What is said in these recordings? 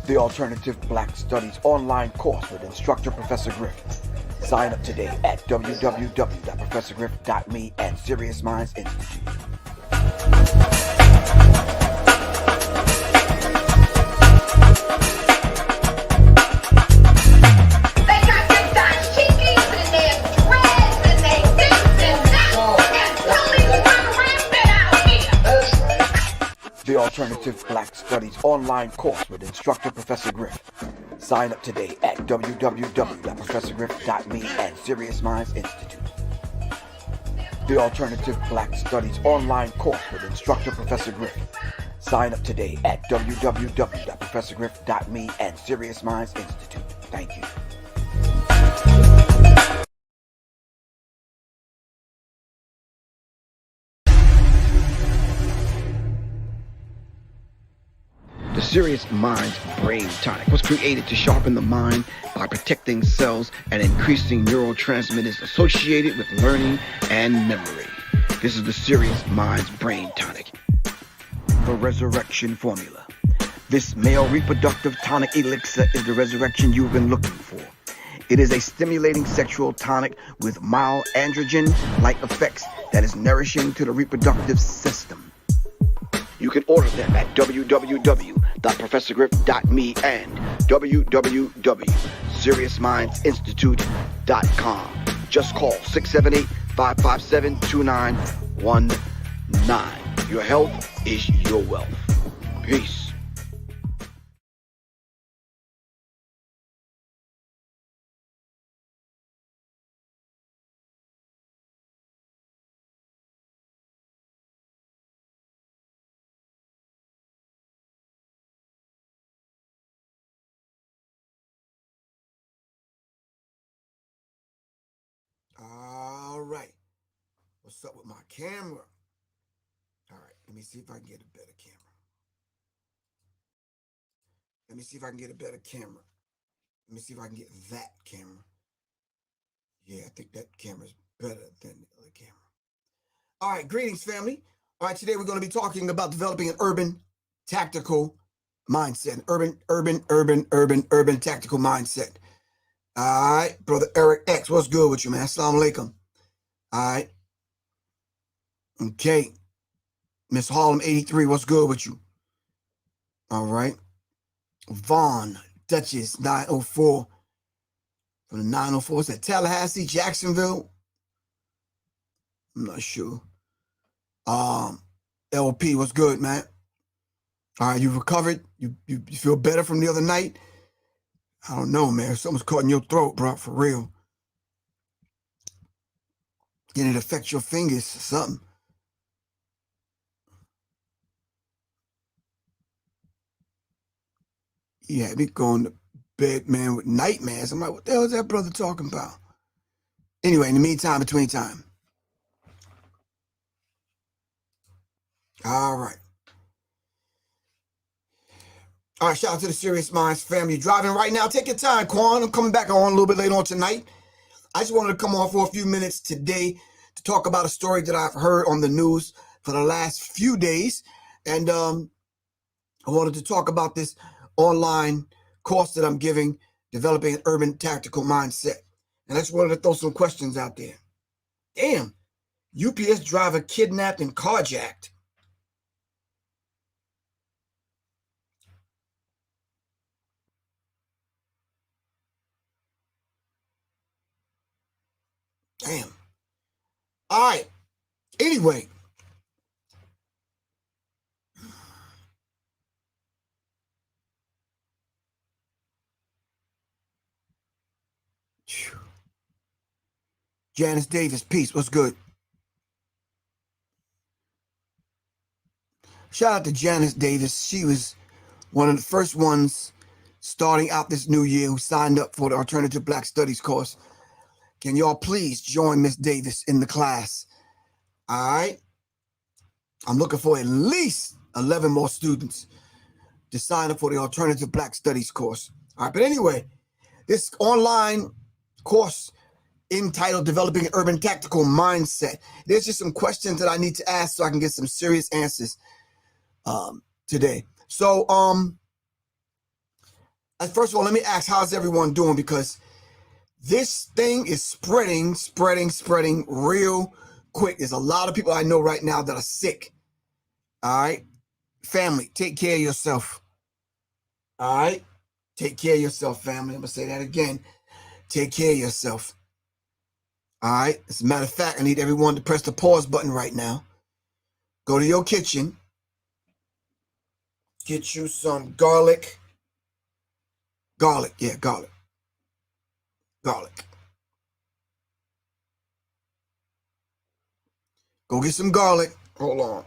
the Alternative Black Studies online course with instructor Professor Griff. Sign up today at www.professorgriff.me and Serious Minds Institute. The Alternative Black Studies online course with instructor Professor Griff. Sign up today at www.professorgriff.me and Serious Minds Institute. The Alternative Black Studies online course with instructor Professor Griff. Sign up today at www.professorgriff.me and Serious Minds Institute. Thank you. The Serious Minds Brain Tonic was created to sharpen the mind by protecting cells and increasing neurotransmitters associated with learning and memory. This is the Serious Minds Brain Tonic. The Resurrection Formula. This male reproductive tonic elixir is the resurrection you've been looking for. It is a stimulating sexual tonic with mild androgen-like effects that is nourishing to the reproductive system. You can order them at www.professorgriff.me and www.seriousmindsinstitute.com. Just call 678-557-2919. Your health is your wealth. Peace. All right. What's up with my camera? All right. Let me see if I can get a better camera. Let me see if I can get a better camera. Let me see if I can get that camera. Yeah, I think that camera's better than the other camera. All right. Greetings, family. All right. Today we're going to be talking about developing an urban tactical mindset. Urban tactical mindset. All right, brother Eric X, what's good with you, man? Assalamu alaikum. All right. Okay. Miss Harlem 83, what's good with you? All right. Vaughn, Duchess 904. From the 904, what's that? Tallahassee, Jacksonville? I'm not sure. LP, what's good, man? All right, you recovered? You feel better from the other night? I don't know, man. Something's caught in your throat, bro, for real. Can it affect your fingers or something? He had me going to bed, man, with nightmares. I'm like, what the hell is that brother talking about? Anyway, in the meantime, between time. All right. All right, shout out to the Serious Minds family. You're driving right now, take your time, Quan. I'm coming back on a little bit later on tonight. I just wanted to come on for a few minutes today to talk about a story that I've heard on the news for the last few days. And I wanted to talk about this online course that I'm giving, Developing an Urban Tactical Mindset. And I just wanted to throw some questions out there. Damn, UPS driver kidnapped and carjacked. Damn. All right. Anyway. Janice Davis, peace. What's good? Shout out to Janice Davis. She was one of the first ones starting out this new year who signed up for the Alternative Black Studies course. Can y'all please join Miss Davis in the class? All right. I'm looking for at least 11 more students to sign up for the Alternative Black Studies course. All right. But anyway, this online course entitled Developing an Urban Tactical Mindset. There's just some questions that I need to ask so I can get some serious answers today. So First of all, let me ask, how's everyone doing? Because this thing is spreading real quick. There's a lot of people I know right now that are sick. All right. Family, take care of yourself. All right. Take care of yourself, family. I'm going to say that again. Take care of yourself. All right. As a matter of fact, I need everyone to press the pause button right now. Go to your kitchen. Get you some garlic. Garlic. Yeah, garlic. Garlic. Go get some garlic. Hold on.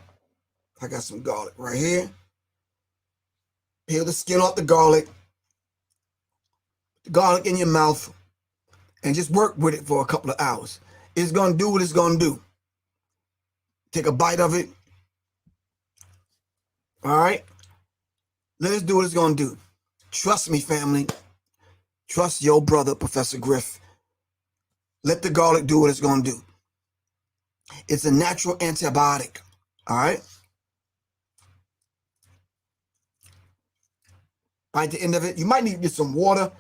I got some garlic right here. Peel the skin off the garlic. The garlic in your mouth. And just work with it for a couple of hours. It's going to do what it's going to do. Take a bite of it. All right? Let us do what it's going to do. Trust me, family. Trust your brother, Professor Griff. Let the garlic do what it's going to do. It's a natural antibiotic. All right? By the end of it, you might need to get some water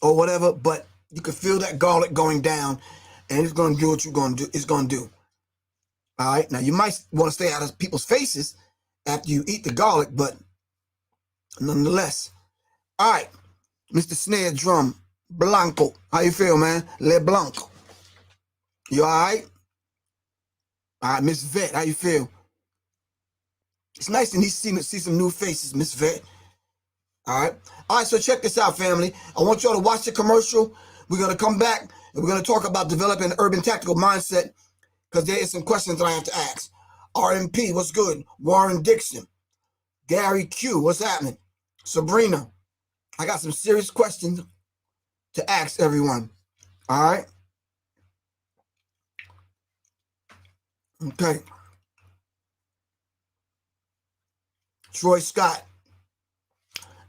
or whatever, but you can feel that garlic going down, and it's going to do what you're going to do. It's going to do. All right? Now, you might want to stay out of people's faces after you eat the garlic, but nonetheless. All right, Mr. Snare Drum, Blanco. How you feel, man? Le Blanco. You all right? All right, Miss Vet, how you feel? It's nice to see some new faces, Miss Vet. All right. All right, so check this out, family. I want y'all to watch the commercial. We're going to come back, and we're going to talk about developing an urban tactical mindset, because there is some questions that I have to ask. RMP, what's good? Warren Dixon. Gary Q, what's happening? Sabrina, I got some serious questions to ask everyone. All right? Okay. Troy Scott.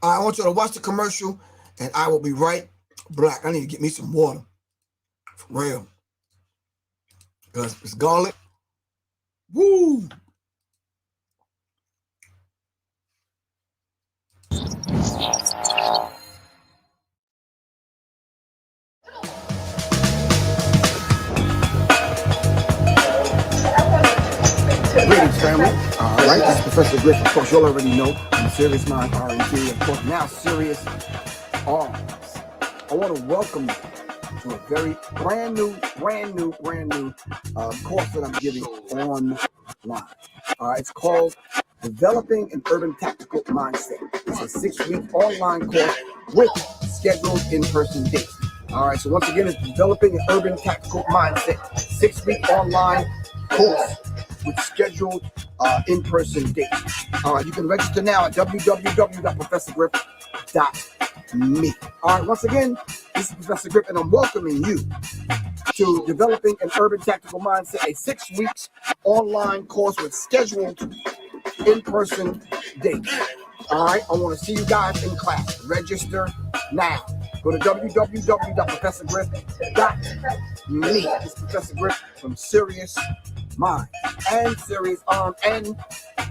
I want you to watch the commercial, and I will be right back. I need to get me some water. For real. Because it's garlic. Woo! Greetings, family. All right, this is Professor Griff. Of course, you'll already know I'm Serious Mind R&D. Of course, now Serious Arms. I want to welcome you to a very brand new course that I'm giving online. All right, it's called Developing an Urban Tactical Mindset. It's a 6-week online course with scheduled in-person dates. All right, so once again, it's Developing an Urban Tactical Mindset, 6-week online course with scheduled in-person dates. All right, you can register now at www.professorgriff.me. All right, once again, this is Professor Griff, and I'm welcoming you to Developing an Urban Tactical Mindset, a 6 weeks online course with scheduled in-person dates. All right, I want to see you guys in class. Register now. Go to www.professorgriff.me. This is Professor Griff from Serious Mind and Serious Arm and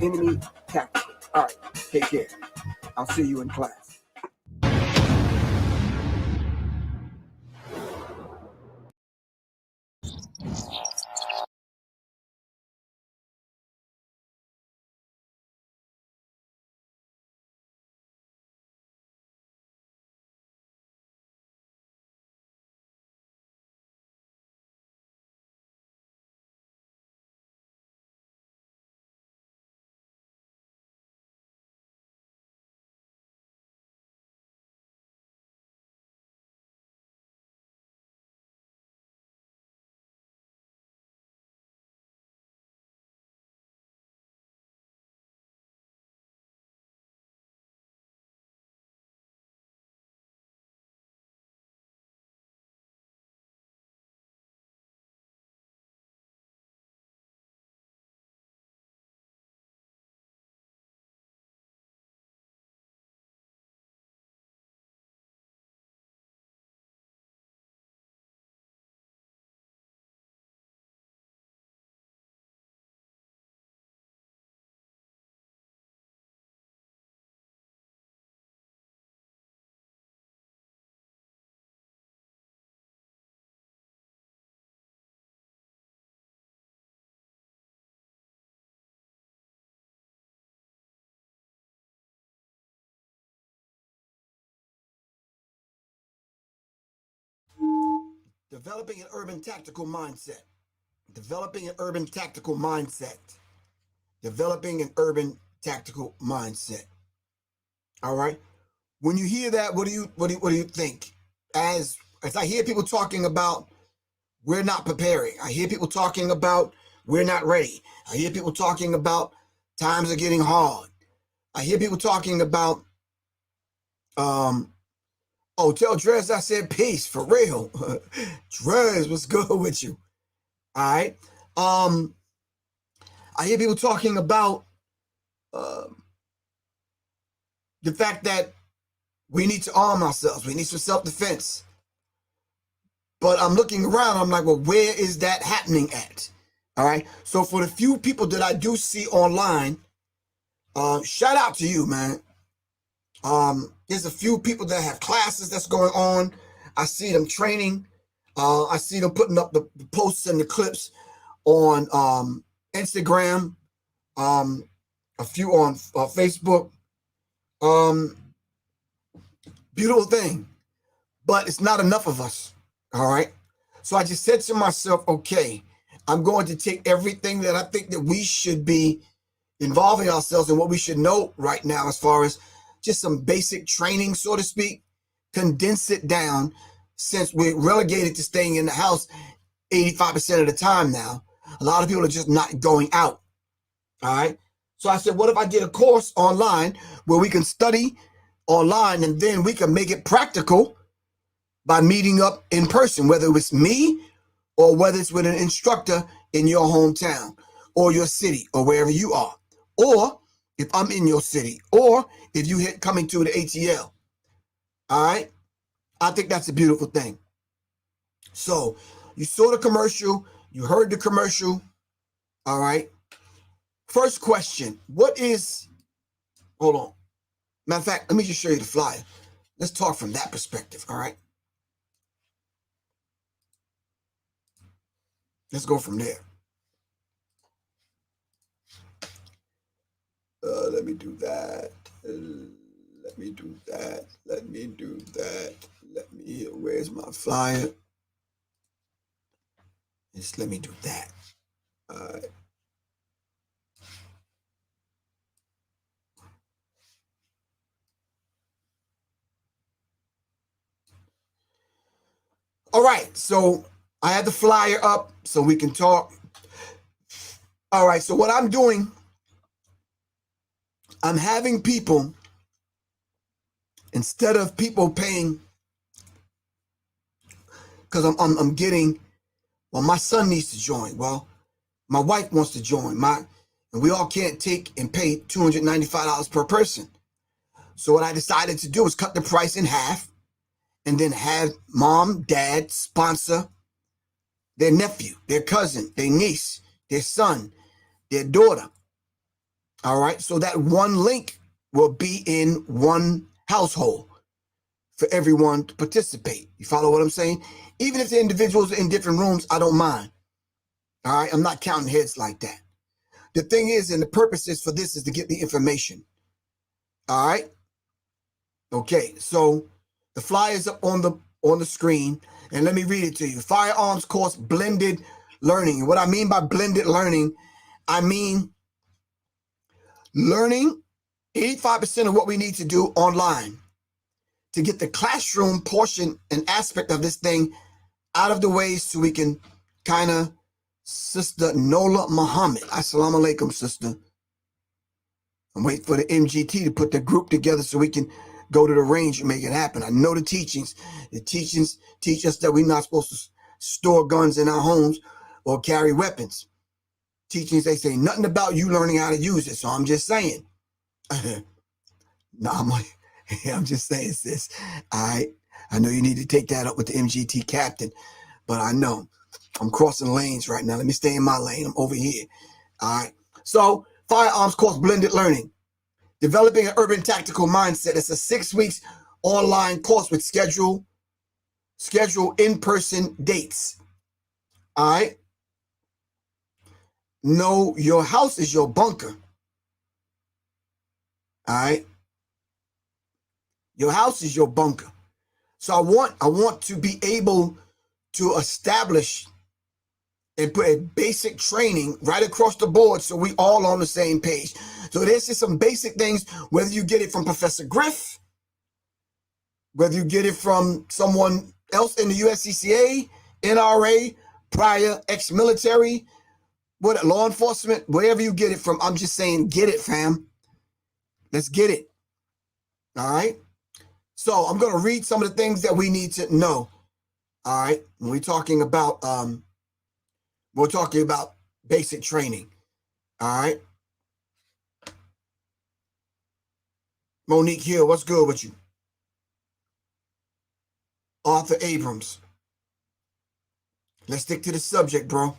Enemy Tactical. All right, take care. I'll see you in class. Developing an urban tactical mindset. Developing an urban tactical mindset. Developing an urban tactical mindset. All right. When you hear that, what do you think? As I hear people talking about we're not preparing. I hear people talking about we're not ready. I hear people talking about times are getting hard. I hear people talking about tell Drez I said peace for real. Drez, what's good with you? All right. I hear people talking about the fact that we need to arm ourselves. We need some self-defense. But I'm looking around. I'm like, well, where is that happening at? All right. So for the few people that I do see online, shout out to you, man. There's a few people that have classes that's going on. I see them training. I see them putting up the posts and the clips on Instagram. A few on Facebook. Beautiful thing. But it's not enough of us. All right. So I just said to myself, okay, I'm going to take everything that I think that we should be involving ourselves in, what we should know right now as far as just some basic training, so to speak, condense it down, since we're relegated to staying in the house 85% of the time now. A lot of people are just not going out. All right. So I said, what if I did a course online where we can study online and then we can make it practical by meeting up in person, whether it's me or whether it's with an instructor in your hometown or your city or wherever you are. Or if I'm in your city, or if you coming to the ATL. All right. I think that's a beautiful thing. So you saw the commercial, you heard the commercial. All right. First question, hold on. Matter of fact, let me just show you the flyer. Let's talk from that perspective. All right. Let's go from there. Let me do that. Let me do that. Where's my flyer? Just let me do that. All right. All right. So I had the flyer up so we can talk. All right. So what I'm doing, I'm having people, instead of people paying, because I'm getting, well, my son needs to join. Well, my wife wants to join. And we all can't take and pay $295 per person. So what I decided to do is cut the price in half and then have mom, dad sponsor their nephew, their cousin, their niece, their son, their daughter. All right. So that one link will be in one household for everyone to participate. You follow what I'm saying? Even if the individuals are in different rooms, I don't mind. All right. I'm not counting heads like that. The thing is, and the purpose is for this is to get the information. All right. Okay. So the flyer is up on the screen, and let me read it to you. Firearms course blended learning. And what I mean by blended learning, I mean learning 85% of what we need to do online to get the classroom portion and aspect of this thing out of the way so we can kind of, Sister Nola Muhammad. Assalamu alaikum, sister. I'm waiting for the MGT to put the group together so we can go to the range and make it happen. I know the teachings. The teachings teach us that we're not supposed to store guns in our homes or carry weapons. Teachings, they say nothing about you learning how to use it. So I'm just saying. No, I'm just saying, sis. I know you need to take that up with the MGT captain, but I know I'm crossing lanes right now. Let me stay in my lane. I'm over here. All right. So firearms course blended learning. Developing an urban tactical mindset. It's a 6 weeks online course with schedule in-person dates. All right. Know your house is your bunker. All right. Your house is your bunker. So I want to be able to establish and put a basic training right across the board so we all on the same page. So there's just some basic things, whether you get it from Professor Griff, whether you get it from someone else in the USCCA, NRA, prior, ex-military, what, law enforcement, wherever you get it from, I'm just saying, get it, fam. Let's get it. All right? So I'm going to read some of the things that we need to know. All right? When we're talking about basic training. All right? Monique Hill, what's good with you? Arthur Abrams. Let's stick to the subject, bro.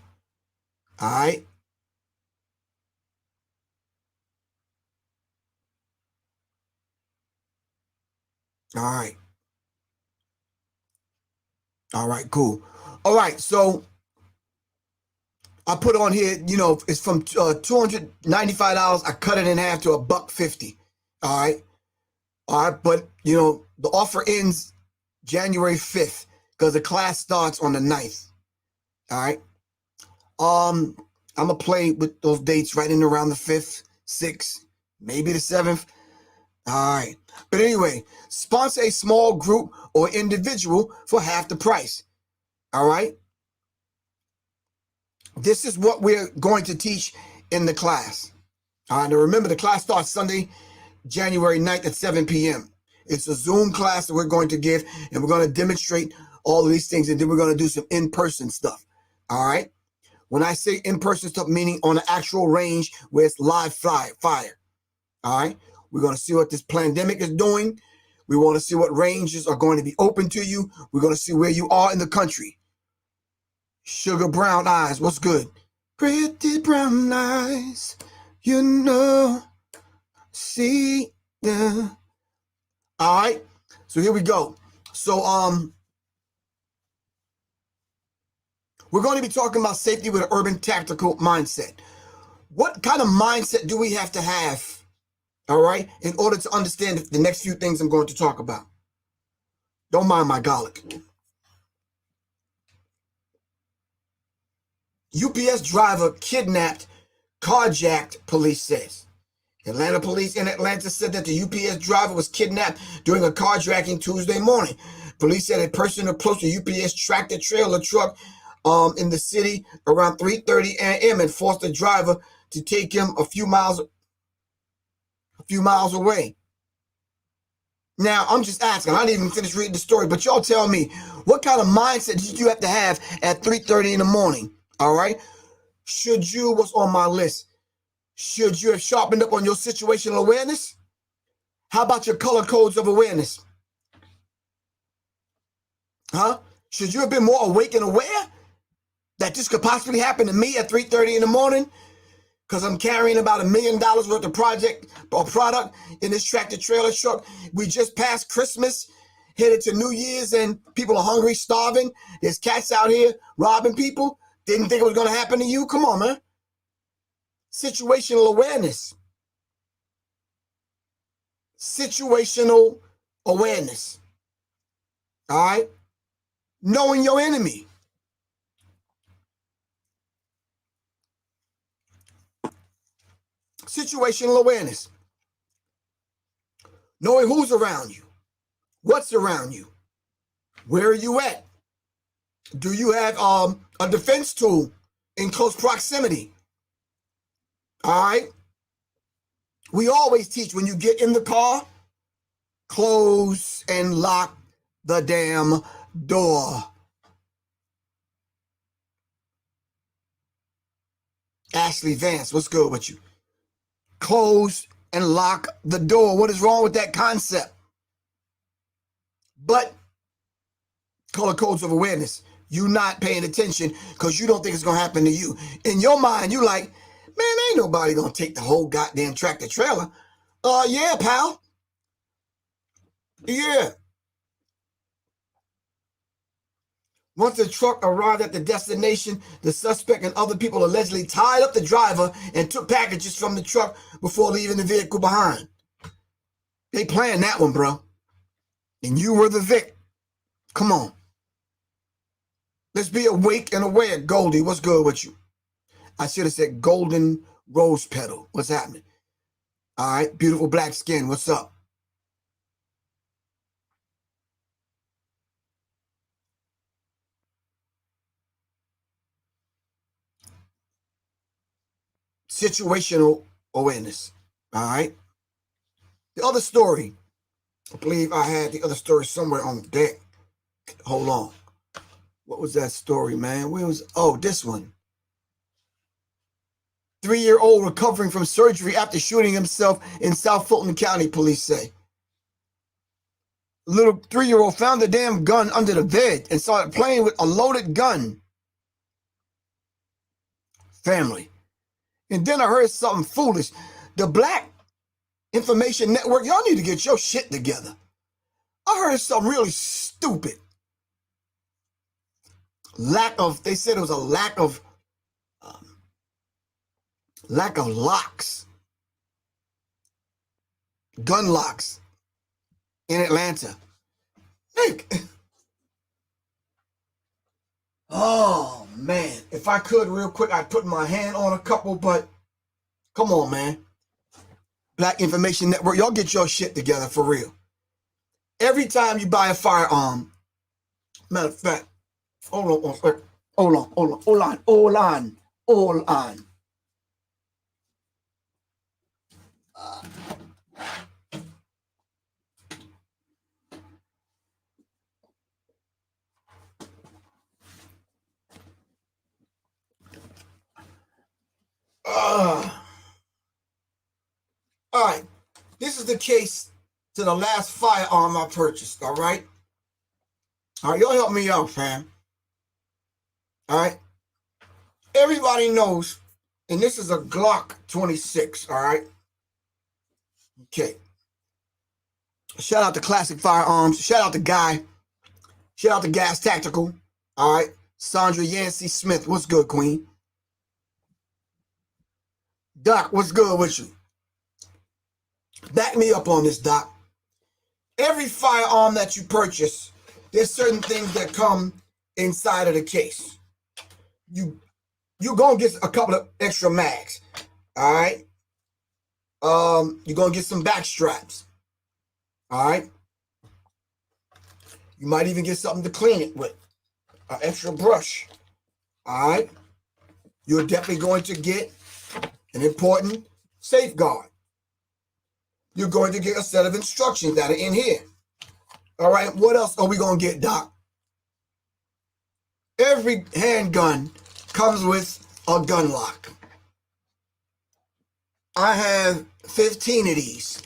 All right? All right. All right, cool. All right, so I put on here, you know, it's from $295. I cut it in half to $150. All right. All right, but, you know, the offer ends January 5th because the class starts on the 9th. All right. I'm going to play with those dates right in around the 5th, 6th, maybe the 7th. All right. But anyway, sponsor a small group or individual for half the price. All right. This is what we're going to teach in the class. All right. Now remember, the class starts Sunday, January 9th at 7 p.m. It's a Zoom class that we're going to give, and we're going to demonstrate all of these things, and then we're going to do some in-person stuff. All right. When I say in-person stuff, meaning on an actual range where it's live fire. All right. We're going to see what this pandemic is doing. We want to see what ranges are going to be open to you. We're going to see where you are in the country. Sugar brown eyes, what's good? Pretty brown eyes, you know, see ya. All right. So here we go. So we're going to be talking about safety with an urban tactical mindset. What kind of mindset do we have to have? All right, in order to understand the next few things I'm going to talk about. Don't mind my garlic. UPS driver kidnapped, carjacked, police says. Atlanta police in Atlanta said that the UPS driver was kidnapped during a carjacking Tuesday morning. Police said a person approached a UPS tractor trailer truck in the city around 3:30 a.m. and forced the driver to take him a few miles away. Now, I'm just asking. I didn't even finish reading the story, but y'all tell me, what kind of mindset did you have to have at 3:30 in the morning? All right? What's on my list? Should you have sharpened up on your situational awareness? How about your color codes of awareness? Huh? Should you have been more awake and aware that this could possibly happen to me at 3:30 in the morning? Because I'm carrying about $1 million worth of product in this tractor trailer truck. We just passed Christmas, headed to New Year's, and people are hungry, starving. There's cats out here robbing people. Didn't think it was going to happen to you? Come on, man. Situational awareness. Situational awareness. All right? Knowing your enemy. Situational awareness. Knowing who's around you, what's around you, where are you at? Do you have a defense tool in close proximity? All right. We always teach when you get in the car, close and lock the damn door. Ashley Vance, what's good with you? Close and lock the door. What is wrong with that concept? But color codes of awareness. You not paying attention because you don't think it's going to happen to you. In your mind, you like, man, ain't nobody going to take the whole goddamn tractor trailer. Yeah, pal. Yeah. Once the truck arrived at the destination, the suspect and other people allegedly tied up the driver and took packages from the truck before leaving the vehicle behind. They planned that one, bro. And you were the victim. Come on. Let's be awake and aware. Goldie, what's good with you? I should have said golden rose petal. What's happening? All right, beautiful black skin. What's up? Situational awareness. All right. The other story. I believe I had the other story somewhere on deck. Hold on. What was that story, man? Where was? Oh, this one. 3-year-old recovering from surgery after shooting himself in South Fulton County, police say. Little 3-year-old found the damn gun under the bed and started playing with a loaded gun. Family. And then I heard something foolish. The Black Information Network, y'all need to get your shit together. I heard something really stupid. They said it was a lack of locks, gun locks in Atlanta. Nick. Oh, man. If I could real quick, I'd put my hand on a couple, but come on, man. Black Information Network, y'all get your shit together for real. Every time you buy a firearm, matter of fact, hold on. All right. This is the case to the last firearm I purchased, all right? All right, y'all help me out, fam. All right? Everybody knows, and this is a Glock 26, all right? Okay. Shout out to Classic Firearms. Shout out to Guy. Shout out to Gas Tactical. All right. Sandra Yancey Smith. What's good, Queen? Doc, what's good with you? Back me up on this, Doc. Every firearm that you purchase, there's certain things that come inside of the case. You're going to get a couple of extra mags. All right. You're going to get some back straps. All right. You might even get something to clean it with. An extra brush. All right. You're definitely going to get an important safeguard. You're going to get a set of instructions that are in here. All right. What else are we going to get, Doc? Every handgun comes with a gun lock. I have 15 of these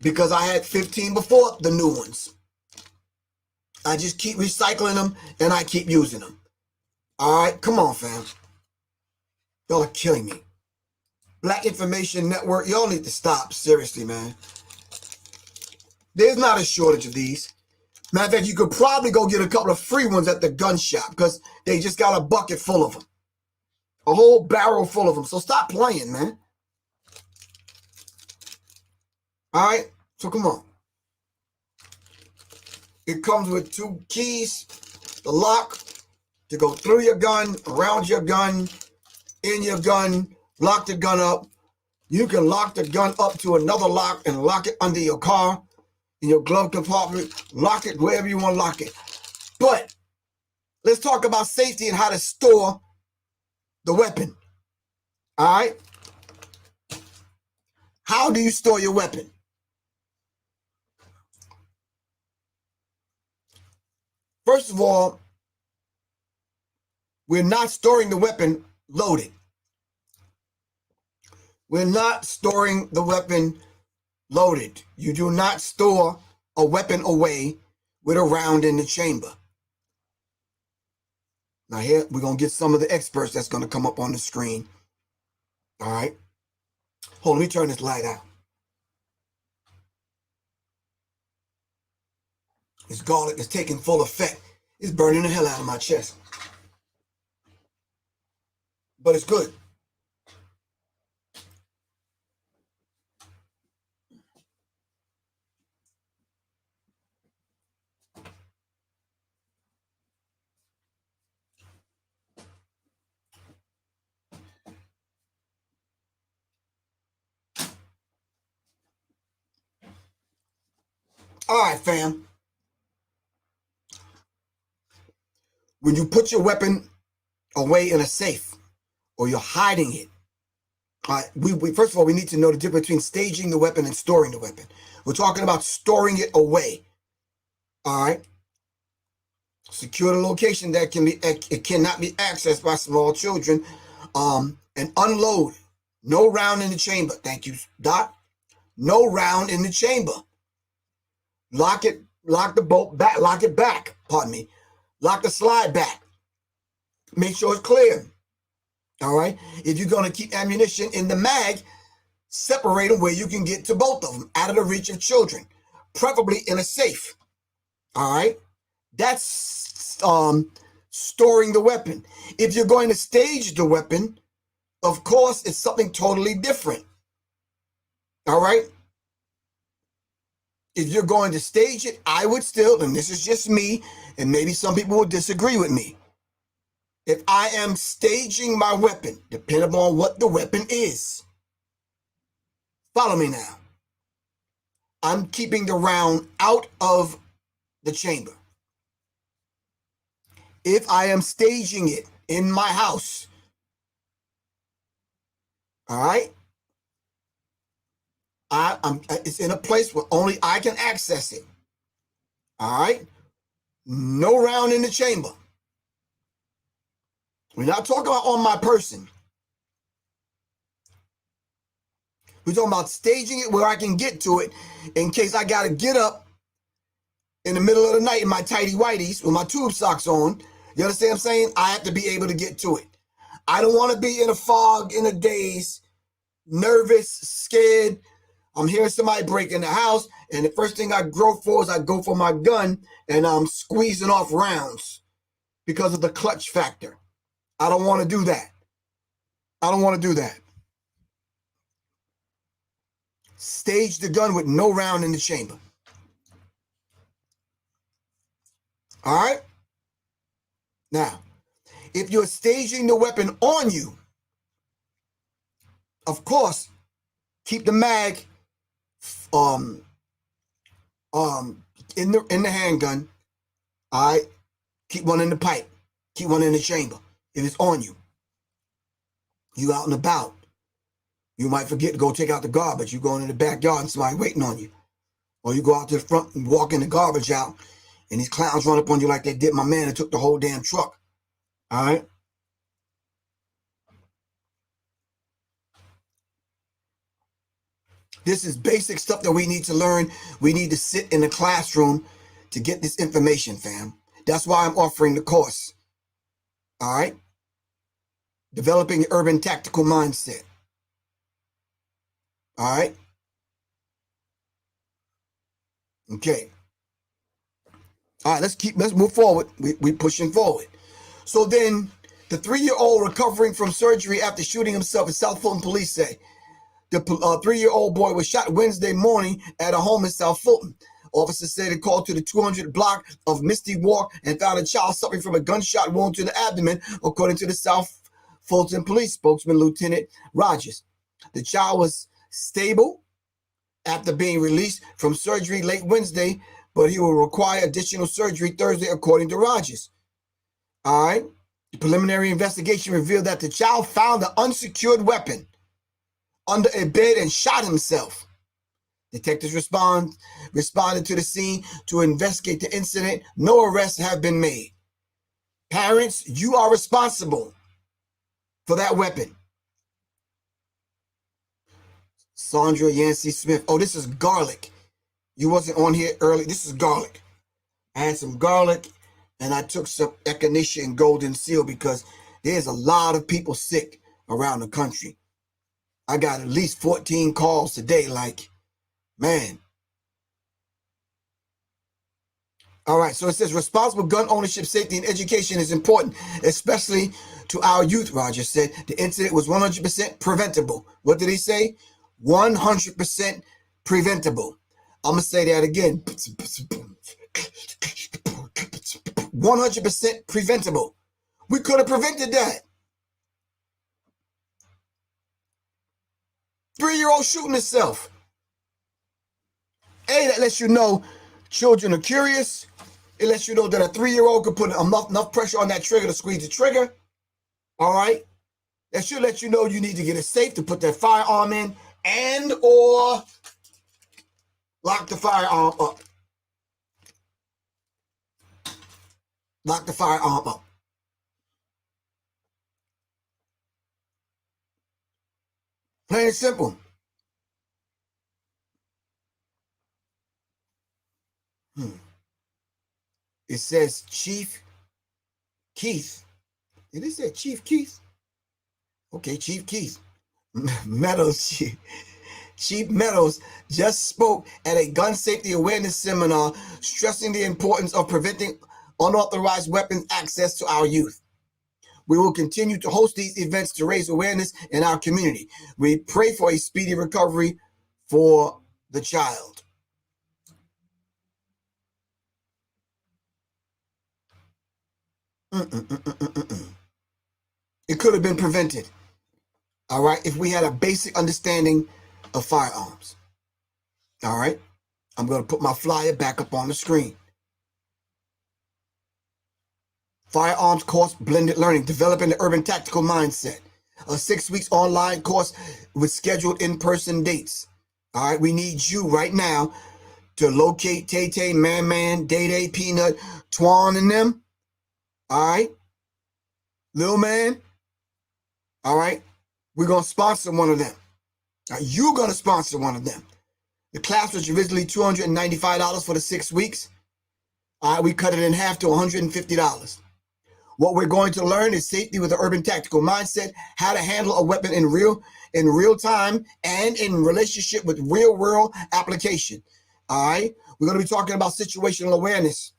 because I had 15 before the new ones. I just keep recycling them and I keep using them. All right, come on, fam. Y'all are killing me. Black Information Network, y'all need to stop. Seriously, man. There's not a shortage of these. Matter of fact, you could probably go get a couple of free ones at the gun shop because they just got a bucket full of them. A whole barrel full of them. So stop playing, man. All right, so come on. It comes with 2 keys, the lock to go through your gun, around your gun, in your gun, lock the gun up. You can lock the gun up to another lock and lock it under your car, in your glove compartment, lock it wherever you want to lock it. But let's talk about safety and how to store the weapon. All right? How do you store your weapon? First of all, we're not storing the weapon loaded. We're not storing the weapon loaded. You do not store a weapon away with a round in the chamber. Now here, we're going to get some of the experts that's going to come up on the screen. All right. Hold on, let me turn this light out. This garlic is taking full effect. It's burning the hell out of my chest. But it's good. All right, fam. When you put your weapon away in a safe or you're hiding it, we first of all, we need to know the difference between staging the weapon and storing the weapon. We're talking about storing it away. All right. Secure the location that it cannot be accessed by small children. And unload. No round in the chamber. Thank you, Doc. No round in the chamber. Lock the bolt back, lock it back. Pardon me. Lock the slide back. Make sure it's clear. All right. If you're going to keep ammunition in the mag, separate them where you can get to both of them out of the reach of children, preferably in a safe. All right. That's storing the weapon. If you're going to stage the weapon, of course, it's something totally different. All right. If you're going to stage it, I would still, and this is just me, and maybe some people will disagree with me. If I am staging my weapon, depending upon what the weapon is, follow me now. I'm keeping the round out of the chamber. If I am staging it in my house, all right, it's in a place where only I can access it. All right, no round in the chamber. We're not talking about on my person. We're talking about staging it where I can get to it in case I got to get up in the middle of the night in my tighty whities with my tube socks on. You understand what I'm saying? I have to be able to get to it. I don't want to be in a fog, in a daze, nervous, scared. I'm hearing somebody break in the house, and the first thing I go for is I go for my gun, and I'm squeezing off rounds because of the clutch factor. I don't want to do that. I don't want to do that. Stage the gun with no round in the chamber. All right? Now, if you're staging the weapon on you, of course, keep the mag in the handgun. All right? Keep one in the pipe. Keep one in the chamber. If it's on you, you out and about. You might forget to go take out the garbage. You go in the backyard and somebody waiting on you. Or you go out to the front and walk in the garbage out, and these clowns run up on you like they did my man and took the whole damn truck. All right? This is basic stuff that we need to learn. We need to sit in the classroom to get this information, fam. That's why I'm offering the course. All right? Developing the urban tactical mindset. All right? Okay. All right, let's move forward. We pushing forward. So then, the 3-year-old recovering from surgery after shooting himself, as South Fulton police say. The 3-year-old boy was shot Wednesday morning at a home in South Fulton. Officers said they called to the 200 block of Misty Walk and found a child suffering from a gunshot wound to the abdomen, according to the South Fulton police spokesman, Lieutenant Rogers. The child was stable after being released from surgery late Wednesday, but he will require additional surgery Thursday, according to Rogers. All right. The preliminary investigation revealed that the child found an unsecured weapon under a bed and shot himself. Detectives responded to the scene to investigate the incident. No arrests have been made. Parents, you are responsible for that weapon. Sandra Yancey Smith. Oh, this is garlic. You wasn't on here early. This is garlic. I had some garlic, and I took some echinacea and golden seal because there's a lot of people sick around the country. I got at least 14 calls today, like, man. All right, so it says responsible gun ownership, safety, and education is important, especially to our youth, Rogers said. The incident was 100% preventable. What did he say? 100% preventable. I'm going to say that again. 100% preventable. We could have prevented that. 3-year-old shooting himself. That lets you know Children are curious. It lets you know that a 3-year-old could put enough pressure on that trigger to squeeze the trigger. All right. That should let you know you need to get it safe to put that firearm in and or lock the firearm up. Lock the firearm up. Plain and simple. It says Chief Keith. Did it say Chief Keith? Okay, Chief Keith. Meadows. Chief Meadows just spoke at a gun safety awareness seminar, stressing the importance of preventing unauthorized weapons access to our youth. We will continue to host these events to raise awareness in our community. We pray for a speedy recovery for the child. It could have been prevented, all right, if we had a basic understanding of firearms. All right, I'm going to put my flyer back up on the screen. Firearms course blended learning, developing the urban tactical mindset. A 6 weeks online course with scheduled in-person dates. All right, we need you right now to locate Tay-Tay, Man, Day-Day, Peanut, Twan, and them. All right, Lil Man. All right, we're going to sponsor one of them. You're going to sponsor one of them. The class was originally $295 for the 6 weeks. All right, we cut it in half to $150. What we're going to learn is safety with an urban tactical mindset, how to handle a weapon in real time and in relationship with real world application. All right, we're going to be talking about situational awareness.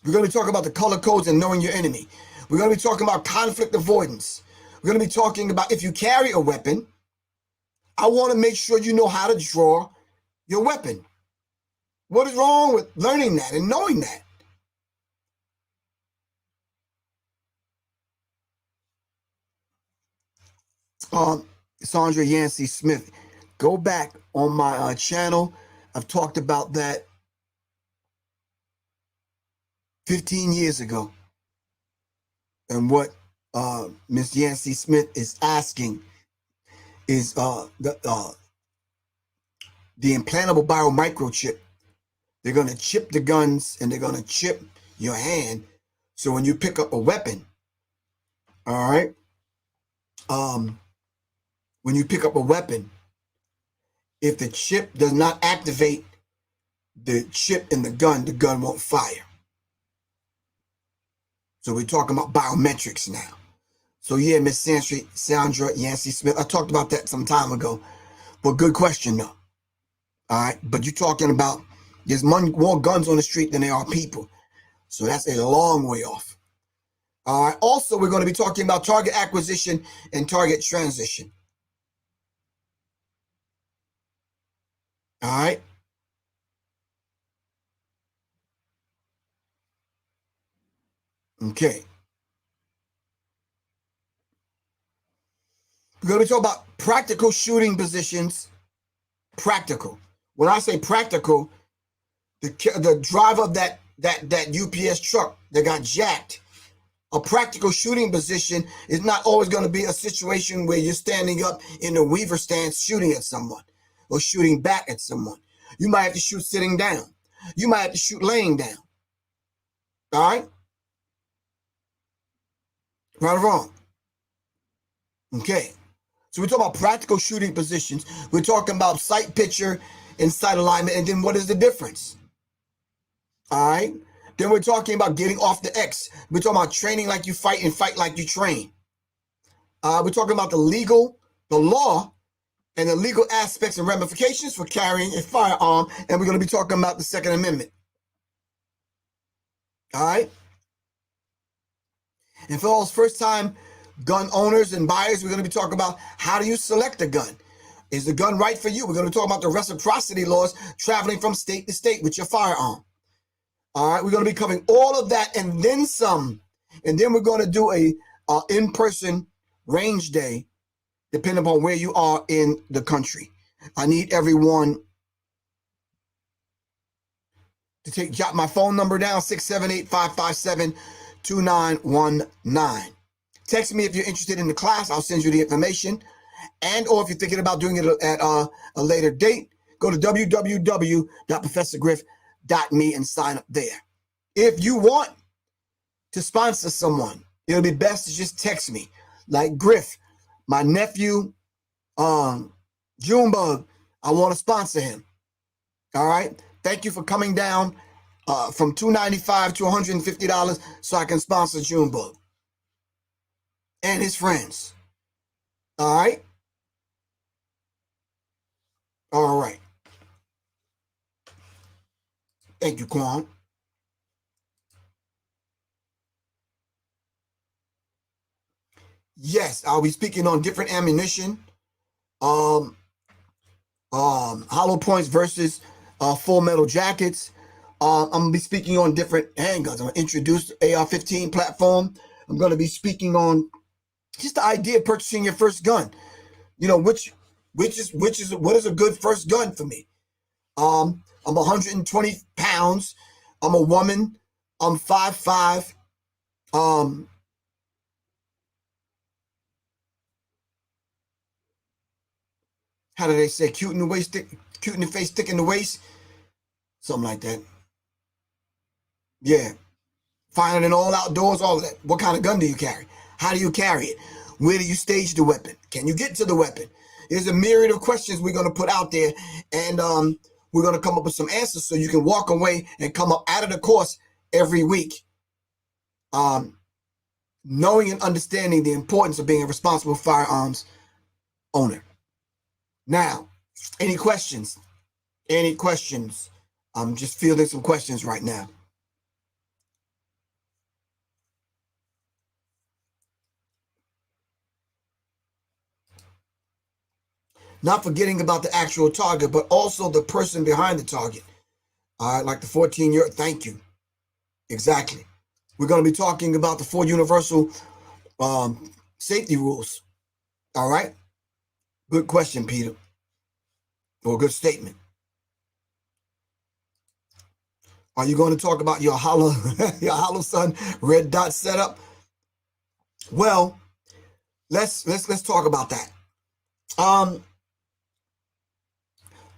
We're going to be talking about the color codes and knowing your enemy. We're going to be talking about conflict avoidance. We're going to be talking about if you carry a weapon, I want to make sure you know how to draw your weapon. What is wrong with learning that and knowing that? Sandra Yancey Smith, go back on my channel. I've talked about that 15 years ago. And what Miss Yancey Smith is asking is the implantable biomicrochip. They're going to chip the guns and they're going to chip your hand. So when you pick up a weapon, all right, when you pick up a weapon, if the chip does not activate the chip in the gun won't fire. So we're talking about biometrics now. So yeah, Miss Sandra Yancey Smith, I talked about that some time ago. But good question though. All right, but you're talking about there's more guns on the street than there are people. So that's a long way off. All right, also we're going to be talking about target acquisition and target transition. All right. Okay. We're going to be talking about practical shooting positions. Practical. When I say practical, the driver of that UPS truck that got jacked, a practical shooting position is not always going to be a situation where you're standing up in a weaver stance shooting at someone or shooting back at someone. You might have to shoot sitting down. You might have to shoot laying down. All right? Right or wrong? Okay. So we're talking about practical shooting positions. We're talking about sight picture and sight alignment. And then what is the difference? All right. Then we're talking about getting off the X. We're talking about training like you fight and fight like you train. We're talking about the law, and the legal aspects and ramifications for carrying a firearm. And we're going to be talking about the Second Amendment. All right. And for those first-time gun owners and buyers, we're going to be talking about how do you select a gun? Is the gun right for you? We're going to talk about the reciprocity laws traveling from state to state with your firearm. All right, we're going to be covering all of that and then some. And then we're going to do a in-person range day depending upon where you are in the country. I need everyone to jot my phone number down, 678-557-2919. Text me if you're interested in the class. I'll send you the information. And or if you're thinking about doing it at a later date, go to www.professorgriff.me and sign up there. If you want to sponsor someone, it'll be best to just text me. Like Griff, my nephew, Junebug, I want to sponsor him. All right. Thank you for coming down from $295 to $150 so I can sponsor Junebug and his friends. All right. All right. Thank you, Quan. Yes, I'll be speaking on different ammunition, hollow points versus full metal jackets. I'm gonna be speaking on different handguns. I'm gonna introduce the AR-15 platform. I'm gonna be speaking on just the idea of purchasing your first gun. You know, what is a good first gun for me? I'm 120 pounds. I'm a woman. I'm 5'5". How do they say? Cute in the waist, cute in the face, thick in the waist. Something like that. Yeah. Finding in all outdoors, all of that. What kind of gun do you carry? How do you carry it? Where do you stage the weapon? Can you get to the weapon? There's a myriad of questions we're going to put out there, and we're going to come up with some answers so you can walk away and come up out of the course every week. Knowing and understanding the importance of being a responsible firearms owner. Now, any questions? Any questions? I'm just fielding some questions right now. Not forgetting about the actual target, but also the person behind the target. All right, like the 14-year-old. Thank you. Exactly. We're going to be talking about the 4 universal safety rules. All right. Good question, Peter. Or good statement. Are you going to talk about your Holosun red dot setup? Well, let's talk about that.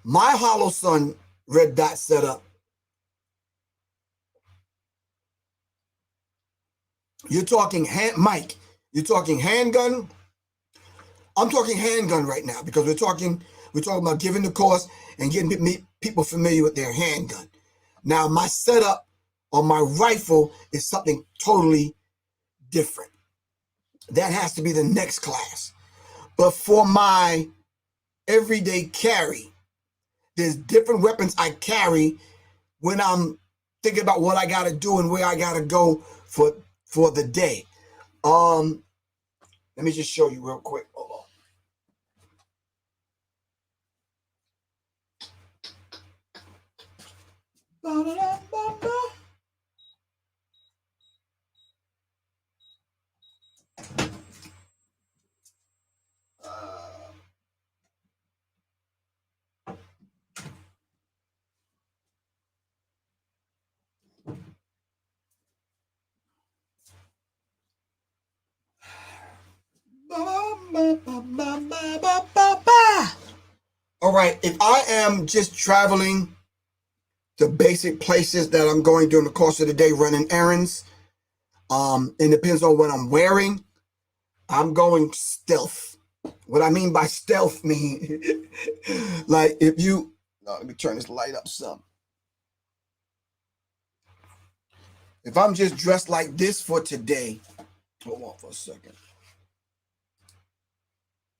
My Holosun red dot setup. You're talking Mike. You're talking handgun. I'm talking handgun right now because we're talking about giving the course and getting people familiar with their handgun. Now, my setup on my rifle is something totally different. That has to be the next class. But for my everyday carry, there's different weapons I carry when I'm thinking about what I got to do and where I got to go for the day. Let me just show you real quick. Hold on. All right, if I am just traveling to basic places that I'm going during the course of the day, running errands, it depends on what I'm wearing. I'm going stealth. What I mean by stealth mean, like if you, let me turn this light up some. If I'm just dressed like this for today, hold on for a second.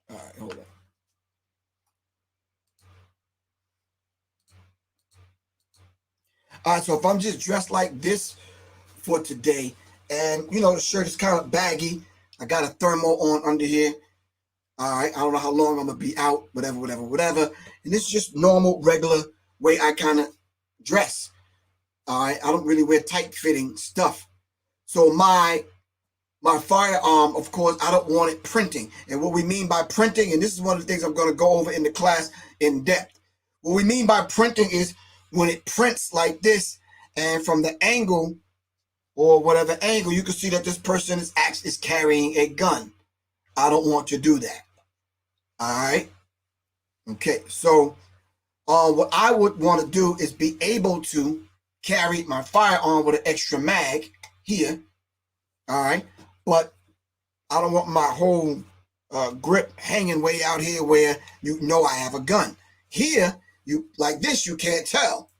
All right, hold on. All right, so if I'm just dressed like this for today, and you know the shirt is kind of baggy, I got a thermal on under here. All right, I don't know how long I'm gonna be out, whatever. And this is just normal, regular way I kind of dress. All right, I don't really wear tight-fitting stuff. So my my firearm, of course, I don't want it printing. And what we mean by printing, and this is one of the things I'm going to go over in the class in depth. What we mean by printing is when it prints like this, and from the angle or whatever angle, you can see that this person is carrying a gun. I don't want to do that. All right. Okay. So what I would want to do is be able to carry my firearm with an extra mag here. All right. But I don't want my whole grip hanging way out here where you know I have a gun. Here, you like this, you can't tell.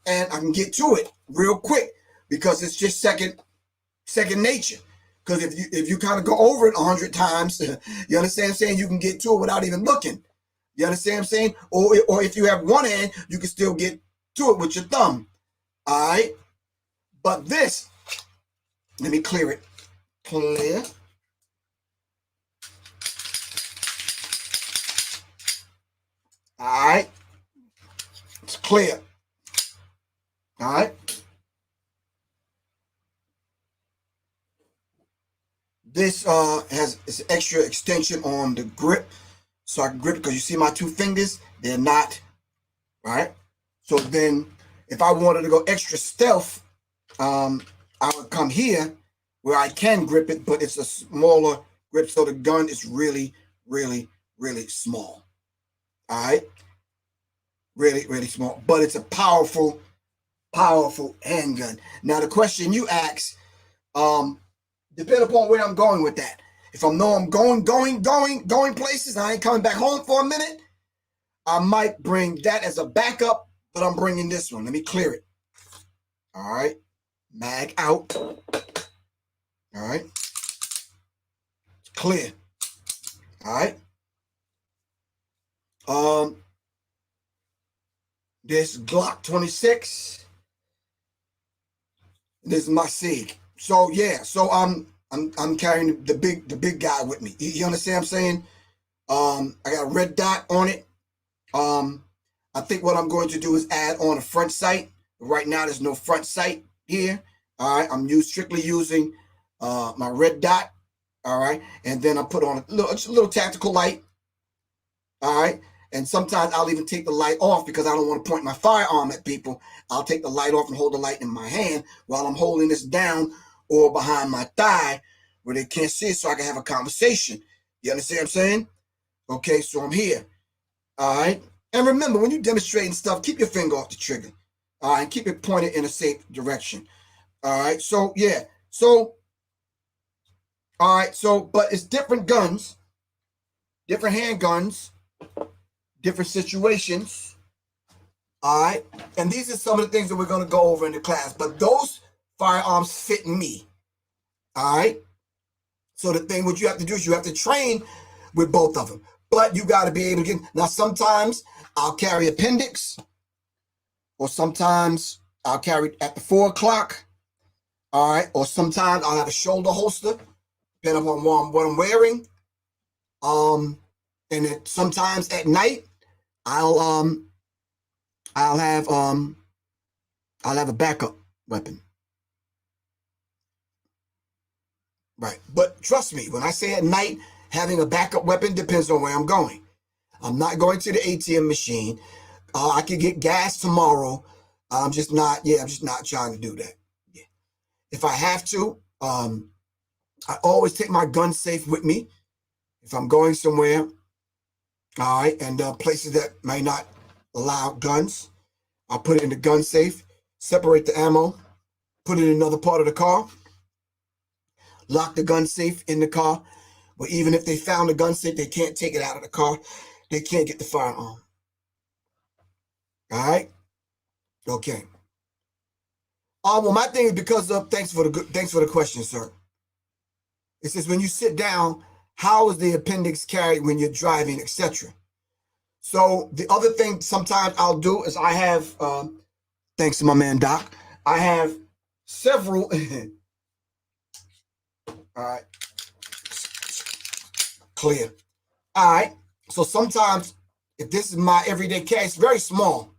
And I can get to it real quick because it's just second nature. Because if you kind of go over it 100 times, you understand what I'm saying? You can get to it without even looking. You understand what I'm saying? Or if you have one hand, you can still get to it with your thumb. All right? But this, let me clear it. Clear. All right. It's clear. All right. This has this extra extension on the grip, so I can grip it, because you see my two fingers, they're not, right? So then if I wanted to go extra stealth, I would come here where I can grip it, but it's a smaller grip, so the gun is really, really, really small. All right? Really, really small. But it's a powerful, powerful handgun. Now, the question you ask, depending upon where I'm going with that. If I know I'm going places, I ain't coming back home for a minute, I might bring that as a backup, but I'm bringing this one. Let me clear it. All right. Mag out. All right. It's clear. All right. This Glock 26. This is my SIG. So yeah, so I'm carrying the big guy with me. You understand what I'm saying? I got a red dot on it. I think what I'm going to do is add on a front sight. Right now, there's no front sight here. All right, I'm strictly using my red dot. All right, and then I put on a little tactical light. All right, and sometimes I'll even take the light off because I don't want to point my firearm at people. I'll take the light off and hold the light in my hand while I'm holding this down or behind my thigh where they can't see it, so I can have a conversation. You understand what I'm saying? Okay, so I'm here. All right. And remember, when you're demonstrating stuff, keep your finger off the trigger. All right, keep it pointed in a safe direction. All right, so yeah. So, all right, so, but it's different guns, different handguns, different situations. All right, and these are some of the things that we're going to go over in the class, but those firearms fit me. All right, so the thing what you have to do is you have to train with both of them, but you got to be able to get. Now, sometimes I'll carry appendix, or sometimes I'll carry at the 4 o'clock. All right, or sometimes I'll have a shoulder holster, depending on what I'm wearing. And then sometimes at night I'll have a backup weapon. Right. But trust me, when I say at night, having a backup weapon depends on where I'm going. I'm not going to the ATM machine. I could get gas tomorrow. I'm just not trying to do that. Yeah. If I have to, I always take my gun safe with me. If I'm going somewhere, all right, and places that may not allow guns, I'll put it in the gun safe, separate the ammo, put it in another part of the car, lock the gun safe in the car. But even if they found the gun safe, they can't take it out of the car. They can't get the firearm. All right? Okay. Well, my thing is because of thanks for the question, sir. It says when you sit down, how is the appendix carried when you're driving, etc. So the other thing sometimes I'll do is I have, thanks to my man Doc, I have several. All right, clear. All right. So sometimes if this is my everyday carry, it's very small.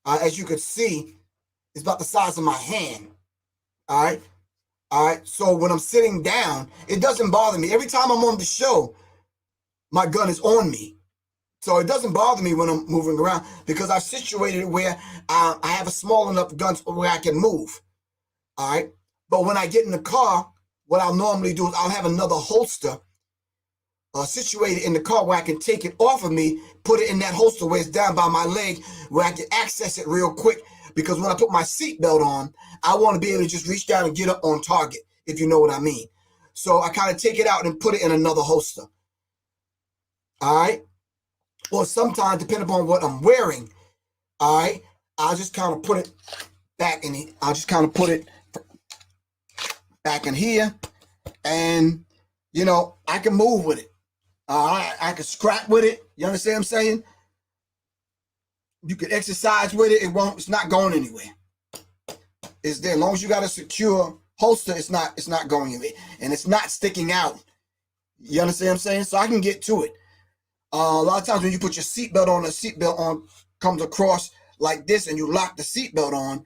As you can see, it's about the size of my hand. All right. All right. So when I'm sitting down, it doesn't bother me. Every time I'm on the show, my gun is on me. So it doesn't bother me when I'm moving around because I've situated it where I have a small enough gun where I can move. All right. But when I get in the car, what I'll normally do is I'll have another holster situated in the car where I can take it off of me, put it in that holster where it's down by my leg, where I can access it real quick. Because when I put my seatbelt on, I want to be able to just reach down and get up on target, if you know what I mean. So I kind of take it out and put it in another holster. All right. Or sometimes, depending upon what I'm wearing, all right, I'll just kind of put it back in. I'll just kind of put it back in here, and you know I can move with it. I can scrap with it. You understand what I'm saying? You can exercise with it. It's not going anywhere. It's there. As long as you got a secure holster, it's not going anywhere. And it's not sticking out. You understand what I'm saying? So I can get to it. A lot of times when you put your seatbelt on, the seatbelt on comes across like this and you lock the seatbelt on.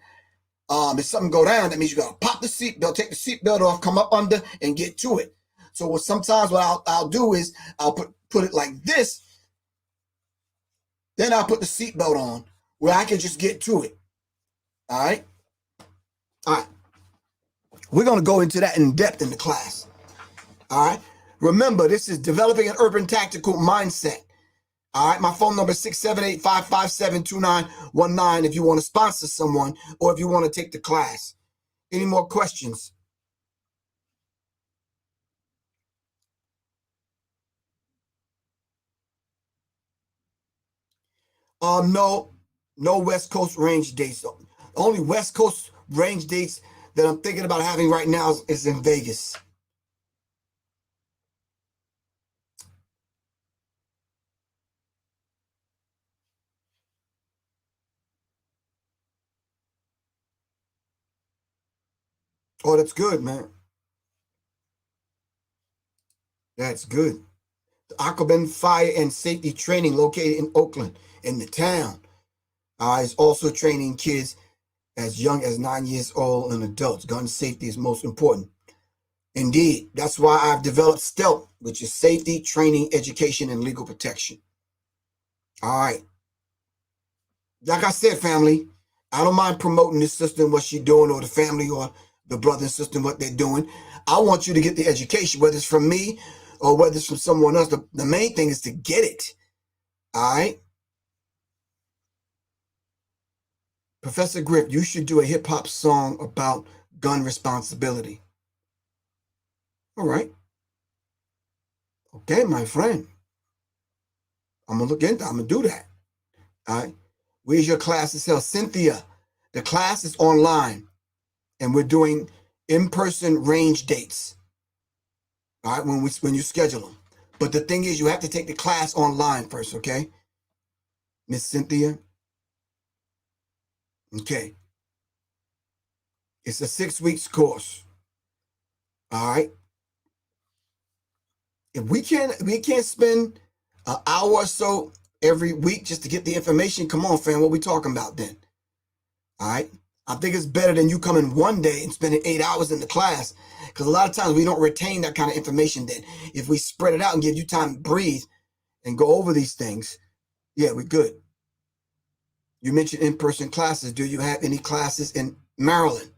If something go down, that means you got to pop the seatbelt, take the seatbelt off, come up under and get to it. So sometimes what I'll do is I'll put it like this. Then I'll put the seatbelt on where I can just get to it. All right? All right. We're going to go into that in depth in the class. All right? Remember, this is developing an urban tactical mindset. All right? My phone number is 678-557-2919 if you want to sponsor someone or if you want to take the class. Any more questions? No West Coast range dates. The only West Coast range dates that I'm thinking about having right now is in Vegas. Oh, that's good, man. That's good. The Aquaban Fire and Safety Training located in Oakland, in the town, is also training kids as young as 9 years old and adults. Gun safety is most important. Indeed, that's why I've developed STELP, which is Safety, Training, Education, and Legal Protection. All right. Like I said, family, I don't mind promoting this sister and what she's doing, or the family or the brother and sister and what they're doing. I want you to get the education, whether it's from me or whether it's from someone else. The main thing is to get it. All right. Professor Griff, you should do a hip hop song about gun responsibility. All right. Okay, my friend. I'm going to do that. All right. Where's your classes held? Cynthia, the class is online and we're doing in-person range dates. All right, when you schedule them. But the thing is, you have to take the class online first, okay? Miss Cynthia? Okay. It's a 6 weeks course. All right. If we can't spend an hour or so every week just to get the information, come on, fam, what we talking about then? All right. I think it's better than you coming one day and spending 8 hours in the class, because a lot of times we don't retain that kind of information then. If we spread it out and give you time to breathe and go over these things, yeah, we're good. You mentioned in-person classes. Do you have any classes in Maryland?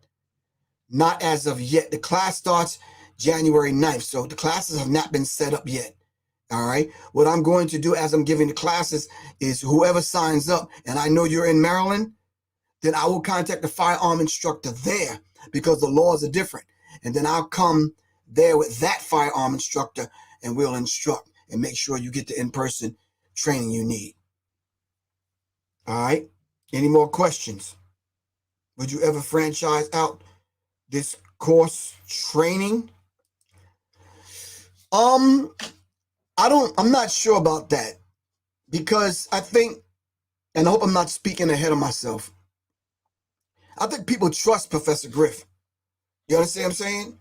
Not as of yet. The class starts January 9th, so the classes have not been set up yet. All right. What I'm going to do as I'm giving the classes is whoever signs up, and I know you're in Maryland, then I will contact the firearm instructor there because the laws are different. And then I'll come there with that firearm instructor and we'll instruct and make sure you get the in-person training you need. All right. Any more questions? Would you ever franchise out this course training? I'm not sure about that, because I think, and I hope I'm not speaking ahead of myself, I think people trust Professor Griff. You understand what I'm saying?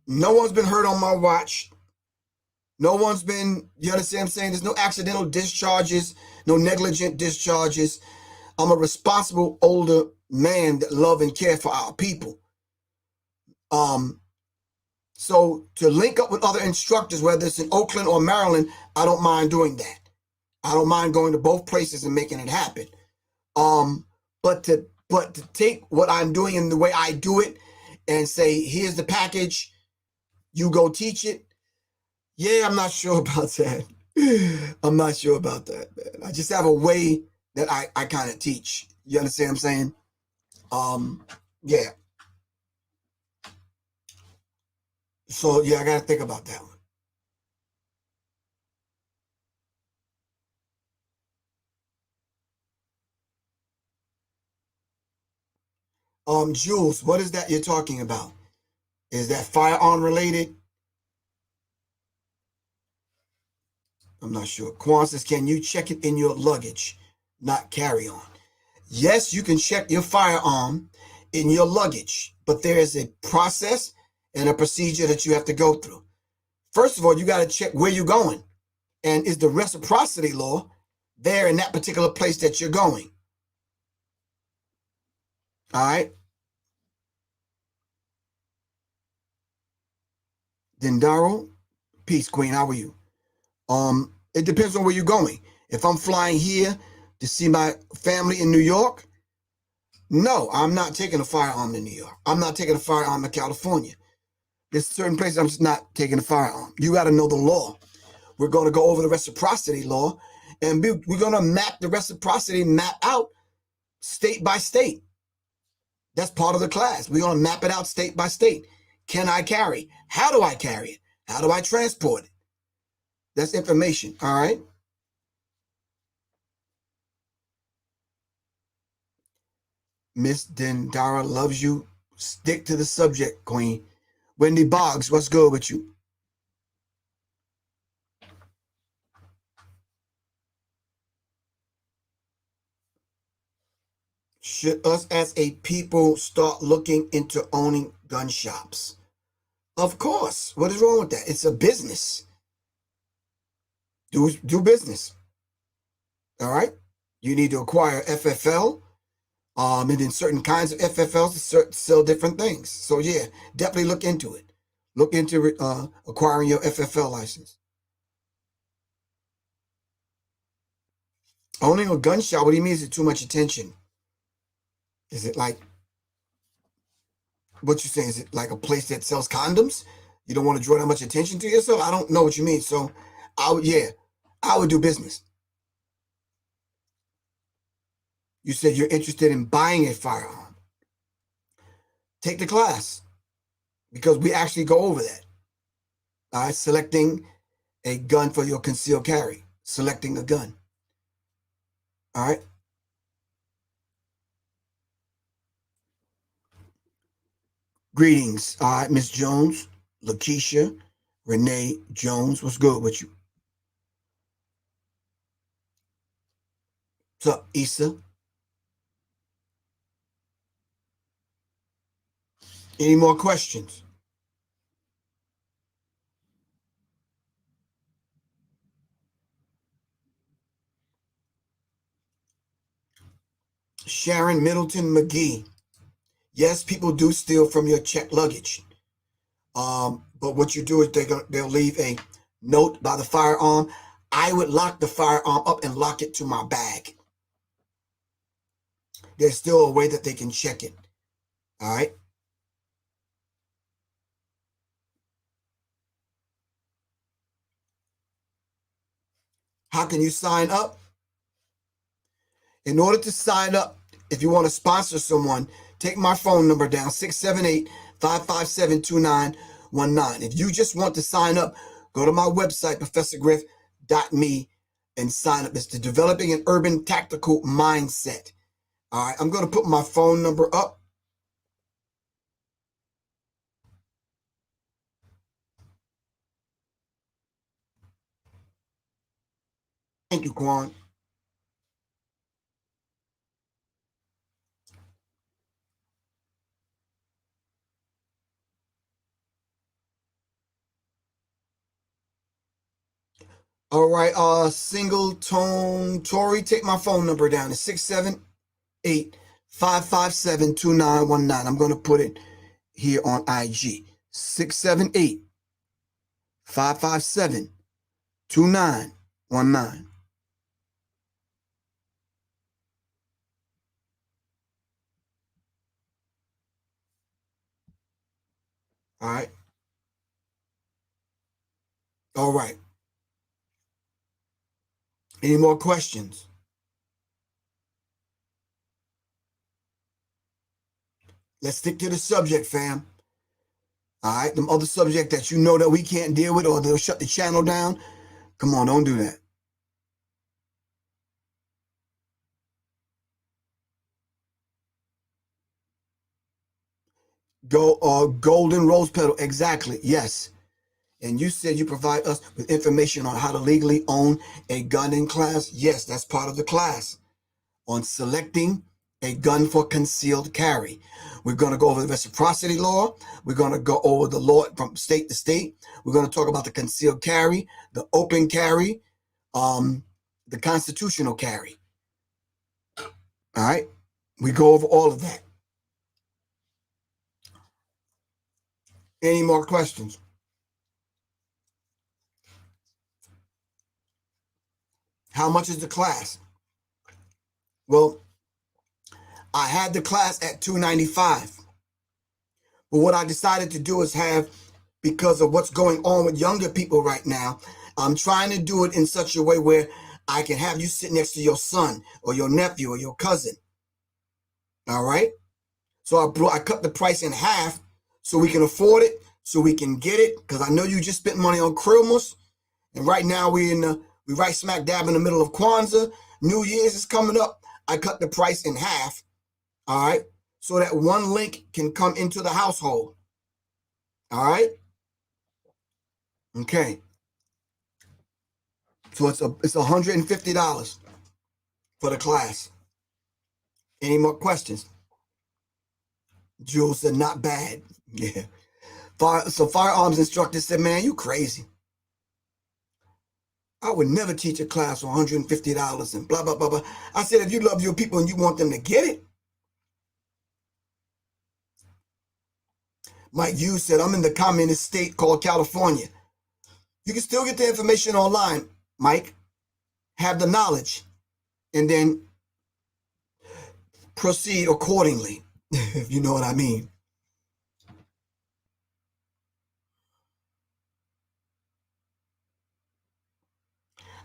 No one's been hurt on my watch. No one's been, you understand what I'm saying? There's no accidental discharges, no negligent discharges. I'm a responsible older man that love and care for our people. So to link up with other instructors, whether it's in Oakland or Maryland, I don't mind doing that. I don't mind going to both places and making it happen. But to take what I'm doing and the way I do it and say, here's the package, you go teach it. Yeah, I'm not sure about that. I'm not sure about that, man. I just have a way that I kind of teach. You understand what I'm saying? Yeah. So yeah, I got to think about that one. Jules, what is that you're talking about? Is that firearm related? I'm not sure. Quan says, can you check it in your luggage, not carry on? Yes, you can check your firearm in your luggage, but there is a process and a procedure that you have to go through. First of all, you got to check where you're going. And is the reciprocity law there in that particular place that you're going? All right. Dendaro, peace, Queen. How are you? It depends on where you're going. If I'm flying here to see my family in New York, no, I'm not taking a firearm to New York. I'm not taking a firearm to California. There's certain places I'm just not taking a firearm. You got to know the law. We're going to go over the reciprocity law, and we're going to map the reciprocity map out state by state. That's part of the class. We're going to map it out state by state. Can I carry? How do I carry it? How do I transport it? That's information, all right? Miss Dendara loves you. Stick to the subject, Queen. Wendy Boggs, what's good with you? Should us as a people start looking into owning gun shops? Of course. What is wrong with that? It's a business. Do business. All right? You need to acquire FFL. And then certain kinds of FFLs to sell different things. So yeah, definitely look into it. Look into acquiring your FFL license. Owning a gun shop, what do you mean? Is it too much attention? Is it like, what you saying? Is it like a place that sells condoms? You don't want to draw that much attention to yourself? I don't know what you mean. So I would do business. You said you're interested in buying a firearm. Take the class because we actually go over that. All right, selecting a gun for your concealed carry, selecting a gun. All right. Greetings. All right, Miss Jones, Lakeisha, Renee Jones. What's good with you? What's up, Issa? Any more questions? Sharon Middleton McGee. Yes, people do steal from your checked luggage. But what you do is they'll leave a note by the firearm. I would lock the firearm up and lock it to my bag. There's still a way that they can check it. All right. How can you sign up? In order to sign up, if you want to sponsor someone, take my phone number down, 678-557-2919. If you just want to sign up, go to my website, professorgriff.me, and sign up. It's the Developing an Urban Tactical Mindset. All right, I'm going to put my phone number up. Thank you, Quan. All right, single tone Tori, take my phone number down. It's 678-557-2919. I'm going to put it here on IG. 678-557-2919. All right. All right. Any more questions? Let's stick to the subject, fam. All right. Them other subject that you know that we can't deal with or they'll shut the channel down. Come on, don't do that. Golden rose petal. Exactly. Yes. And you said you provide us with information on how to legally own a gun in class. Yes, that's part of the class on selecting a gun for concealed carry. We're going to go over the reciprocity law. We're going to go over the law from state to state. We're going to talk about the concealed carry, the open carry, the constitutional carry. All right. We go over all of that. Any more questions? How much is the class? Well, I had the class at $295. But what I decided to do is have, because of what's going on with younger people right now, I'm trying to do it in such a way where I can have you sit next to your son or your nephew or your cousin. All right. So I cut the price in half so we can afford it, so we can get it. Because I know you just spent money on Christmas, and right now we right smack dab in the middle of Kwanzaa. New Year's is coming up. I cut the price in half. All right. So that one link can come into the household. All right. Okay. So it's $150 for the class. Any more questions? Jules said, not bad. Yeah. So firearms instructor said, man, you crazy. I would never teach a class for $150 and blah, blah, blah, blah. I said, if you love your people and you want them to get it. Mike Hughes said, I'm in the communist state called California. You can still get the information online, Mike. Have the knowledge and then proceed accordingly, if you know what I mean.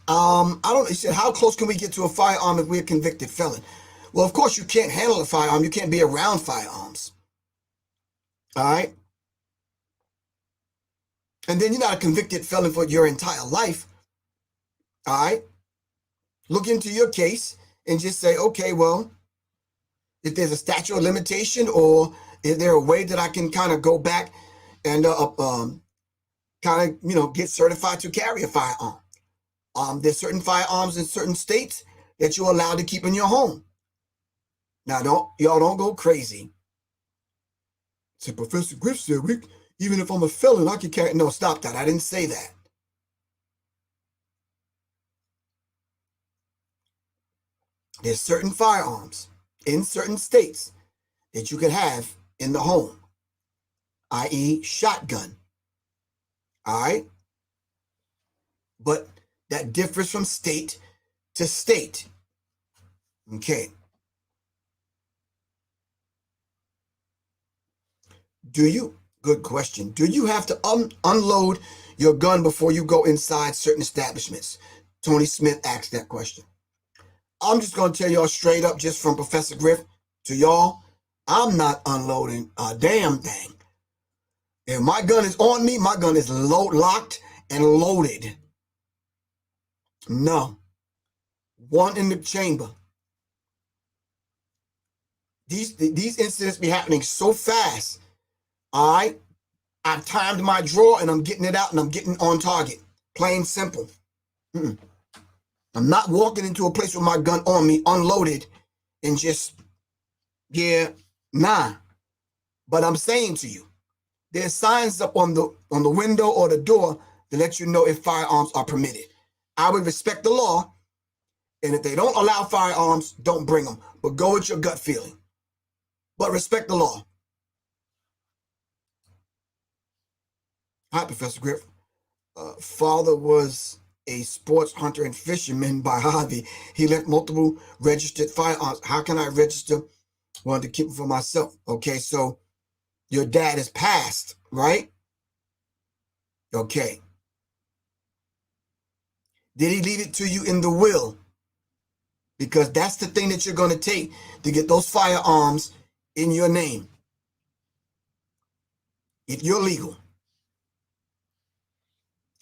I don't know. He said, how close can we get to a firearm if we're a convicted felon? Well, of course, you can't handle a firearm. You can't be around firearms. All right. And then you're not a convicted felon for your entire life. All right. Look into your case and just say, okay, well, if there's a statute of limitation, or is there a way that I can kind of go back and kind of, get certified to carry a firearm? There's certain firearms in certain states that you're allowed to keep in your home. Now, y'all don't go crazy. So Professor Griff said, even if I'm a felon, I can carry. No, stop that. I didn't say that. There's certain firearms in certain states that you can have in the home, i.e. shotgun. All right? But that differs from state to state. Okay. Good question. Do you have to unload your gun before you go inside certain establishments? Tony Smith asked that question. I'm just going to tell y'all straight up, just from Professor Griff to y'all, I'm not unloading a damn thing. If my gun is on me, my gun is locked and loaded. No. One in the chamber. These incidents be happening so fast. All right? I've timed my drawer and I'm getting it out and I'm getting on target. Plain simple. I'm not walking into a place with my gun on me, unloaded, and just, nah. But I'm saying to you, there's signs up on the window or the door to let you know if firearms are permitted. I would respect the law, and if they don't allow firearms, don't bring them. But go with your gut feeling. But respect the law. Hi, Professor Griff. Father was a sports hunter and fisherman by hobby. He left multiple registered firearms. How can I register one to keep it for myself? Okay, so your dad is passed, right? Okay. Did he leave it to you in the will? Because that's the thing that you're going to take to get those firearms in your name. If you're legal.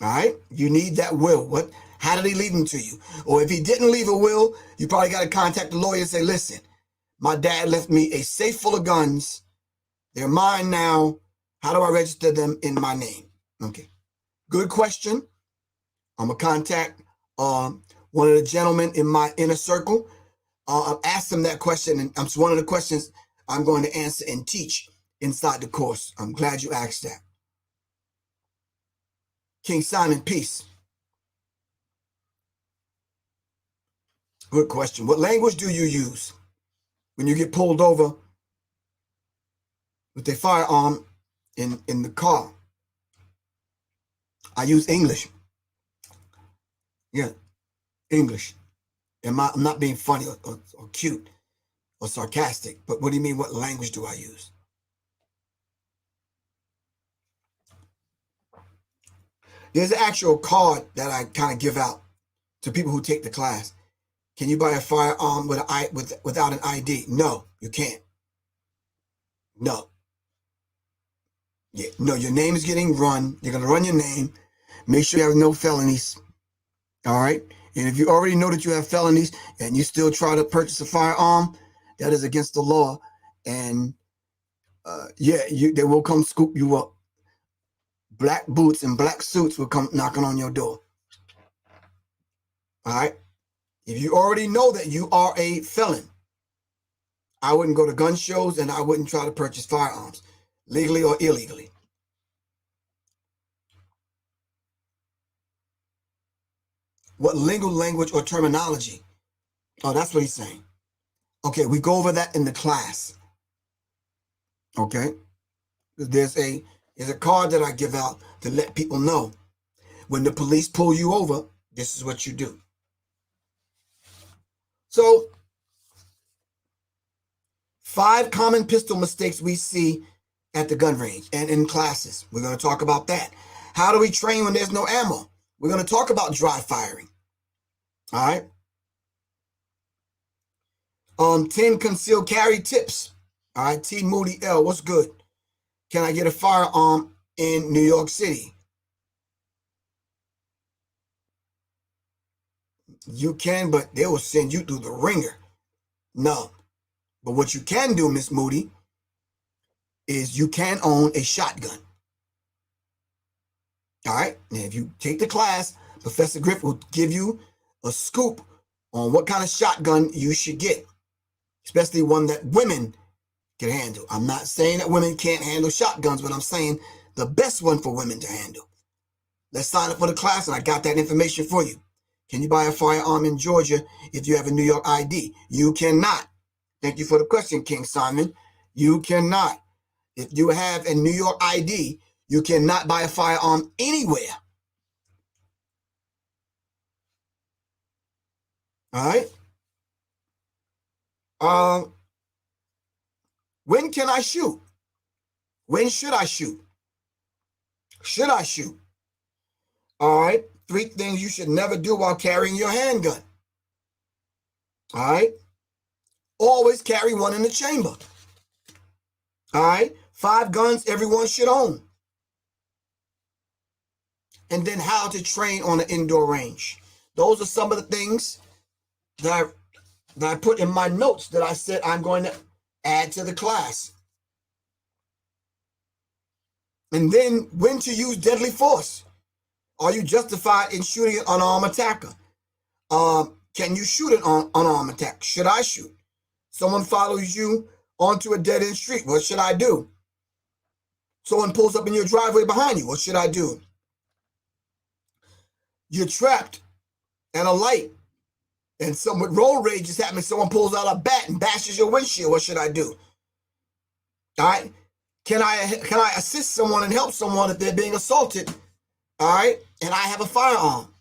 All right? You need that will. How did he leave them to you? Or if he didn't leave a will, you probably got to contact the lawyer and say, listen, my dad left me a safe full of guns. They're mine now. How do I register them in my name? Okay. Good question. I'm going to contact one of the gentlemen in my inner circle. I'll ask them that question, and it's one of the questions I'm going to answer and teach inside the course. I'm glad you asked that. King Simon, peace. Good question. What language do you use when you get pulled over with a firearm in the car? I use English. Yeah, English. I'm not being funny or cute or sarcastic, but what do you mean, what language do I use? There's an actual card that I kind of give out to people who take the class. Can you buy a firearm without an ID? No, you can't. No. Yeah, no, your name is getting run. They're going to run your name. Make sure you have no felonies. All right? And if you already know that you have felonies and you still try to purchase a firearm, that is against the law. And they will come scoop you up. Black boots and black suits will come knocking on your door. All right? If you already know that you are a felon, I wouldn't go to gun shows and I wouldn't try to purchase firearms, legally or illegally. What legal language or terminology? Oh, that's what he's saying. Okay, we go over that in the class. Okay? There's a card that I give out to let people know when the police pull you over, this is what you do. So, 5 common pistol mistakes we see at the gun range and in classes. We're going to talk about that. How do we train when there's no ammo? We're going to talk about dry firing. All right? 10 concealed carry tips. All right, T. Moody L. What's good? Can I get a firearm in New York City? You can, but they will send you through the ringer. No. But what you can do, Miss Moody, is you can own a shotgun. All right? And if you take the class, Professor Griff will give you a scoop on what kind of shotgun you should get, especially one that women can handle. I'm not saying that women can't handle shotguns, but I'm saying the best one for women to handle. Let's sign up for the class, and I got that information for you. Can you buy a firearm in Georgia if you have a New York ID? You cannot. Thank you for the question, King Simon. You cannot. If you have a New York ID, you cannot buy a firearm anywhere. All right? When can I shoot? When should I shoot? Should I shoot? All right? 3 things you should never do while carrying your handgun. All right? Always carry one in the chamber. All right? 5 guns everyone should own. And then how to train on an indoor range. Those are some of the things that I put in my notes that I said I'm going to add to the class. And then when to use deadly force. Are you justified in shooting an unarmed attacker? Can you shoot an unarmed attack? Should I shoot? Someone follows you onto a dead-end street. What should I do? Someone pulls up in your driveway behind you. What should I do? You're trapped at a light, and with road rage is happening. Someone pulls out a bat and bashes your windshield. What should I do? All right? Can I assist someone and help someone if they're being assaulted? All right, and I have a firearm.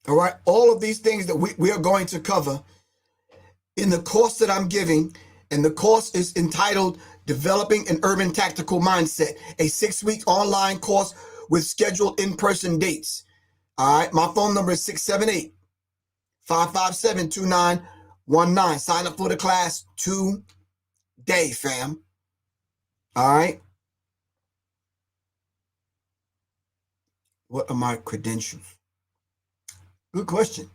All right, all of these things that we are going to cover in the course that I'm giving, and the course is entitled Developing an Urban Tactical Mindset, a 6-week online course with scheduled in-person dates. All right, my phone number is 678-557-2919. Sign up for the class today, fam. All right. What are my credentials? Good question.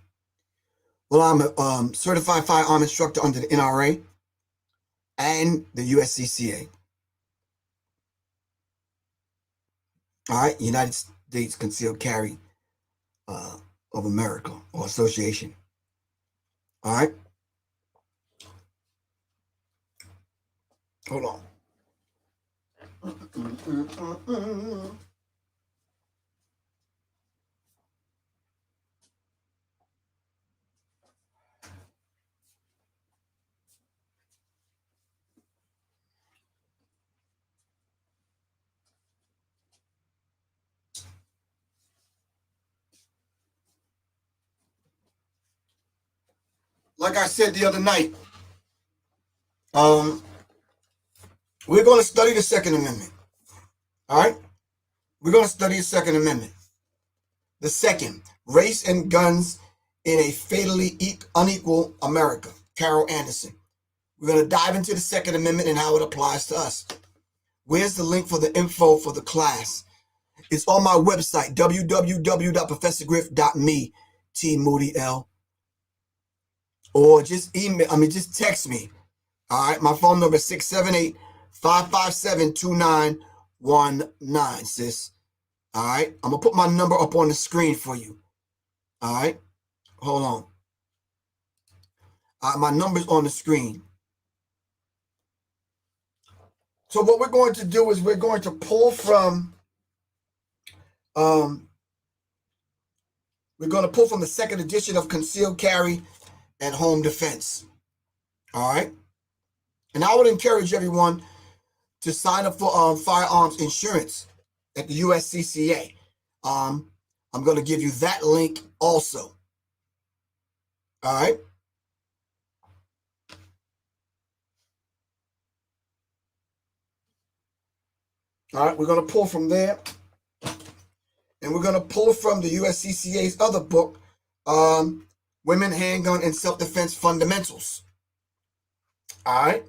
Well, I'm a certified firearm instructor under the NRA and the USCCA. All right, United States Concealed Carry of America or Association. All right. Hold on. Like I said the other night, we're going to study the Second Amendment. All right? We're going to study the Second Amendment. The second, Race and Guns in a Fatally Unequal America, Carol Anderson. We're going to dive into the Second Amendment and how it applies to us. Where's the link for the info for the class? It's on my website, www.professorgriff.me, T. Moody L. Or just just text me. All right, my phone number is 678-557-2919, sis. All right, I'm going to put my number up on the screen for you. All right, hold on. My number's on the screen. So what we're going to do is we're going to pull from the second edition of Concealed Carry and Home Defense. All right. And I would encourage everyone to sign up for firearms insurance at the USCCA. I'm going to give you that link also. All right. All right. We're going to pull from there. And we're going to pull from the USCCA's other book, Women, Handgun, and Self-Defense Fundamentals. All right.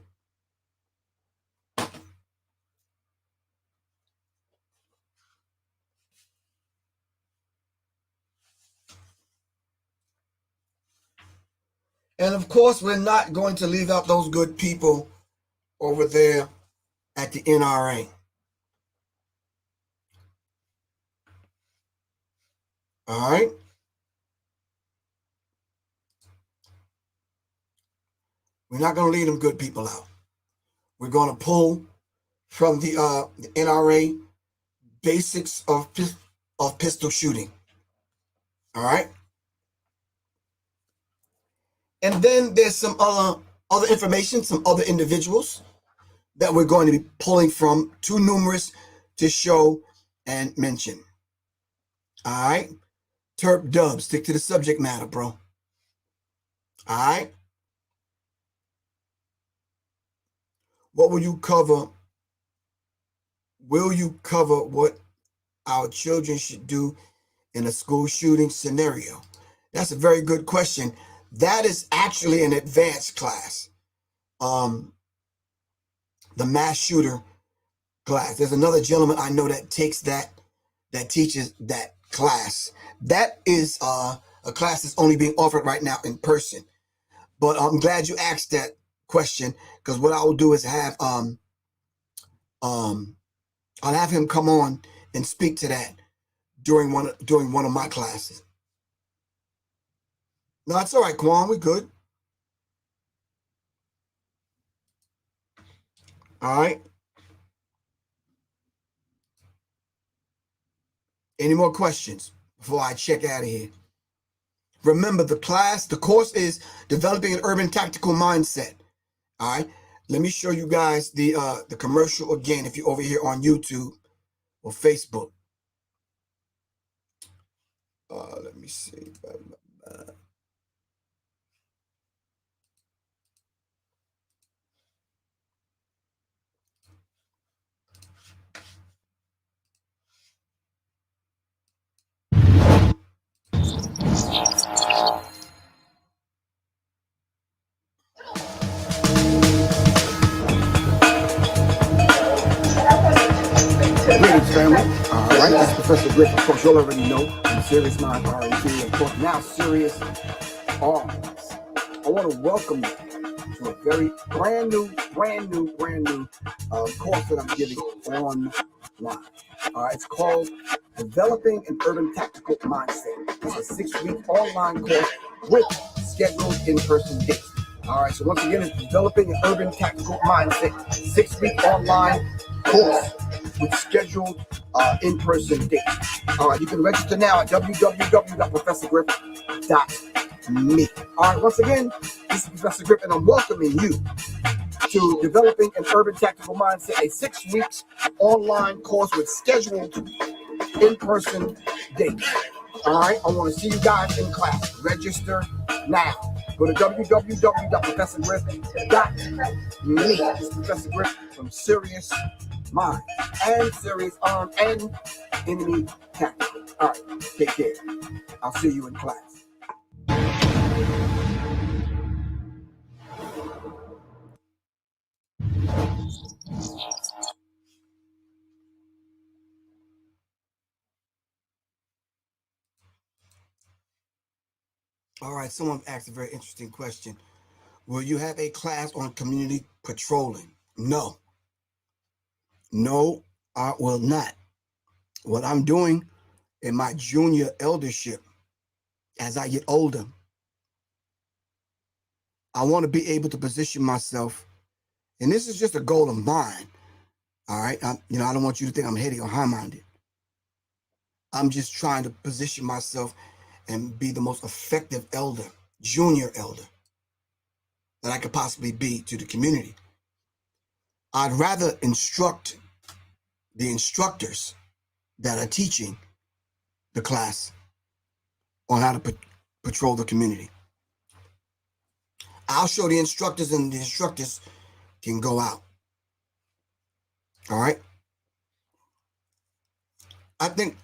And of course, we're not going to leave out those good people over there at the NRA. All right. We're not going to leave them good people out. We're going to pull from the NRA basics of pistol shooting. All right. And then there's some other information, some other individuals that we're going to be pulling from, too numerous to show and mention. All right. Terp Dub, stick to the subject matter, bro. All right. What will you cover? Will you cover what our children should do in a school shooting scenario? That's a very good question. That is actually an advanced class. The mass shooter class. There's another gentleman I know that takes that teaches that class. That is a class that's only being offered right now in person. But I'm glad you asked that question, because what I will do is have I'll have him come on and speak to that during one of my classes. No, it's all right, Quan. We're good. All right. Any more questions? before I check out of here. Remember, the course is Developing an Urban Tactical Mindset. All right. Let me show you guys the commercial again if you're over here on YouTube or Facebook. Let me see. Greetings, family. All right, this is Professor Griff. Of course, you'll already know I'm Serious Mind R&T. Of course, now Serious Arms. I want to welcome you to a very brand new course that I'm giving online. All right, it's called Developing an Urban Tactical Mindset. It's a 6-week online course with scheduled in-person dates. All right, so once again, it's Developing an Urban Tactical Mindset, 6-week online course with scheduled in-person dates. All right, you can register now at www.professorgriff.me. All right, once again, this is Professor Griff, and I'm welcoming you to Developing an Urban Tactical Mindset, a 6-week online course with scheduled in-person dates. All right, I want to see you guys in class. Register now. Go to www.professorgriff.me. This is Professor Griff from Serious Mind and Serious Arm and Enemy Tactical. All right, take care. I'll see you in class. All right, someone asked a very interesting question. Will you have a class on community patrolling? No. No, I will not. What I'm doing in my junior eldership, as I get older, I want to be able to position myself, and this is just a goal of mine. All right, I don't want you to think I'm heady or high-minded. I'm just trying to position myself and be the most effective elder, junior elder, that I could possibly be to the community. I'd rather instruct the instructors that are teaching the class on how to patrol the community. I'll show the instructors, and the instructors can go out. All right? I think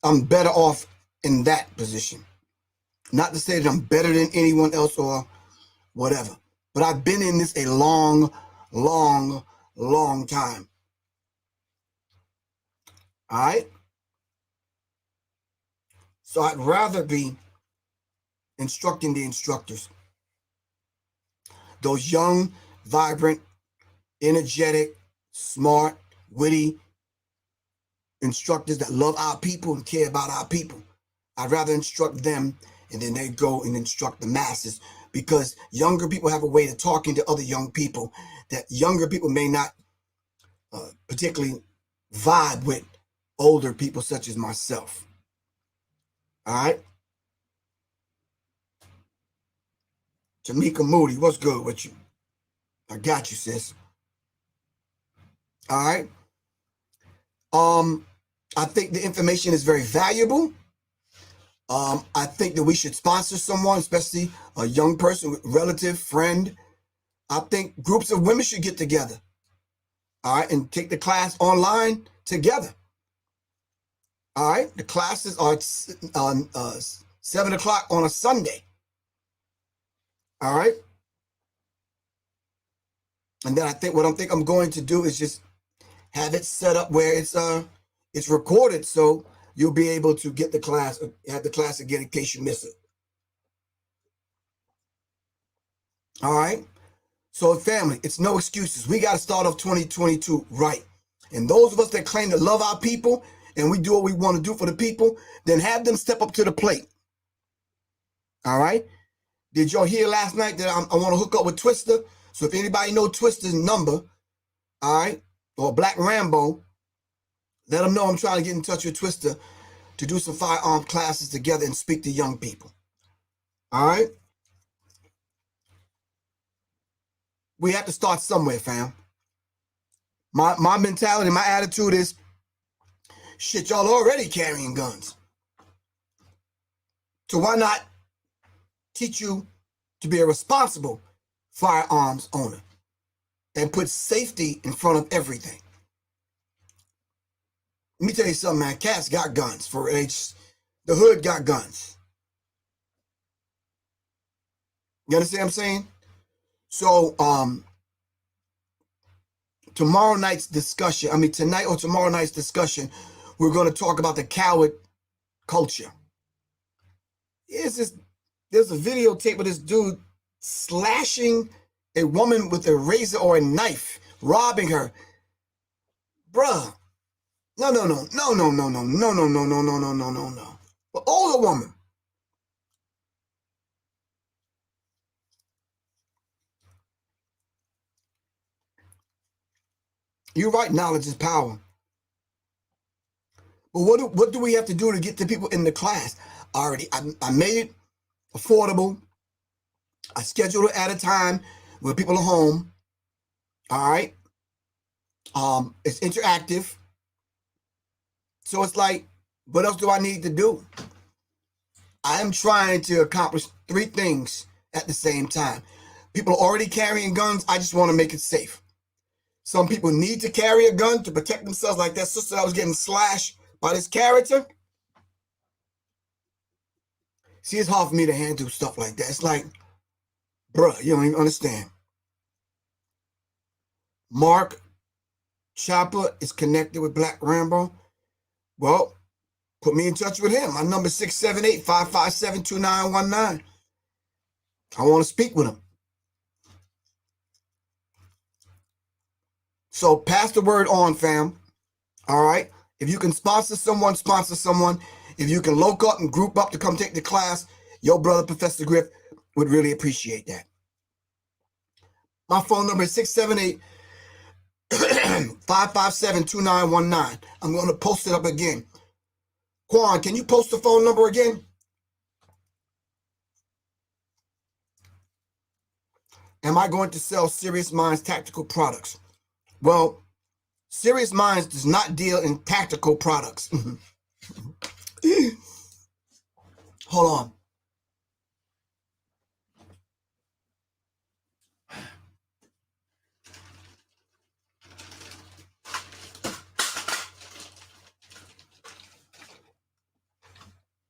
I'm better off in that position. Not to say that I'm better than anyone else or whatever, but I've been in this a long time. All right? So I'd rather be instructing the instructors. Those young, vibrant, energetic, smart, witty instructors that love our people and care about our people. I'd rather instruct them, and then they go and instruct the masses, because younger people have a way of talking to other young people that younger people may not particularly vibe with older people such as myself. All right? Tamika Moody, what's good with you? I got you, sis. All right? I think the information is very valuable. I think that we should sponsor someone, especially a young person, relative, friend. I think groups of women should get together, all right, and take the class online together. All right, the classes are on 7 o'clock on a Sunday. All right, and then I think what I'm going to do is just have it set up where it's recorded, so you'll be able to get the class, have the class again in case you miss it. All right. So family, it's no excuses. We got to start off 2022 right. And those of us that claim to love our people and we do what we want to do for the people, then have them step up to the plate. All right. Did y'all hear last night that I want to hook up with Twister? So if anybody know Twister's number, all right, or Black Rambo, let them know I'm trying to get in touch with Twister to do some firearm classes together and speak to young people. All right? We have to start somewhere, fam. My mentality, my attitude is, shit, y'all already carrying guns. So why not teach you to be a responsible firearms owner and put safety in front of everything? Let me tell you something, man. Cats got guns. The hood got guns. You understand what I'm saying? So, tonight or tomorrow night's discussion, we're going to talk about the coward culture. There's a videotape of this dude slashing a woman with a razor or a knife, robbing her. Bruh. No. But older woman. You're right, knowledge is power. But what do we have to do to get the people in the class? I made it affordable. I scheduled it at a time where people are home. All right. It's interactive. So it's like, what else do I need to do? I am trying to accomplish 3 things at the same time. People are already carrying guns. I just want to make it safe. Some people need to carry a gun to protect themselves, like that sister that was getting slashed by this character. See, it's hard for me to handle stuff like that. It's like, bruh, you don't even understand. Mark Chopper is connected with Black Rambo. Well, put me in touch with him. My number is 678-557-2919. I want to speak with him. So pass the word on, fam. All right? If you can sponsor someone, sponsor someone. If you can loc up and group up to come take the class, your brother, Professor Griff, would really appreciate that. My phone number is 678-557-2919. I'm going to post it up again. Quan, can you post the phone number again? Am I going to sell Serious Minds tactical products? Well, Serious Minds does not deal in tactical products. Hold on.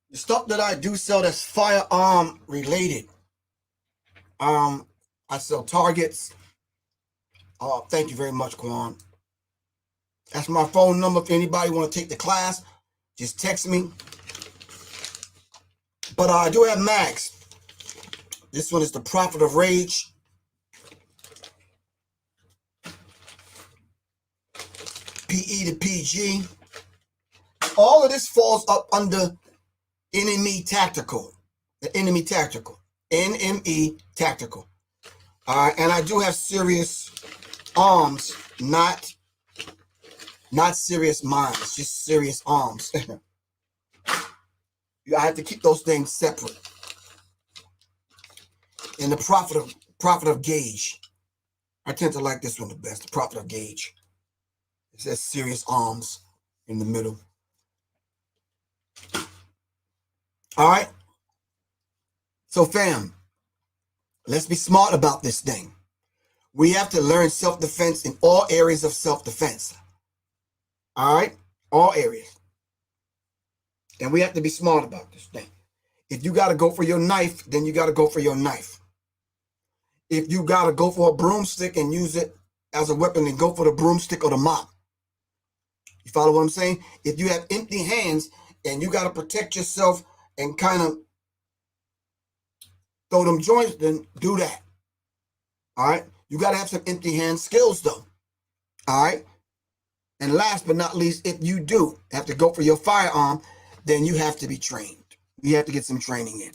The stuff that I do sell that's firearm related. I sell targets. Thank you very much, Quan. That's my phone number. If anybody want to take the class, just text me. But I do have mags. This one is the Prophet of Rage. PE to PG. All of this falls up under NME Tactical. The NME Tactical. NME Tactical. And I do have Serious Arms, not Serious Minds, just Serious Arms. I have to keep those things separate. And the Prophet of Gauge. I tend to like this one the best, the Prophet of Gauge. It says Serious Arms in the middle. All right. So fam, let's be smart about this thing. We have to learn self-defense in all areas of self-defense. All right? All areas. And we have to be smart about this thing. If you got to go for your knife, then you got to go for your knife. If you got to go for a broomstick and use it as a weapon, then go for the broomstick or the mop. You follow what I'm saying? If you have empty hands and you got to protect yourself and kind of throw them joints, then do that. All right? You got to have some empty hand skills, though. All right? And last but not least, if you do have to go for your firearm, then you have to be trained. You have to get some training in.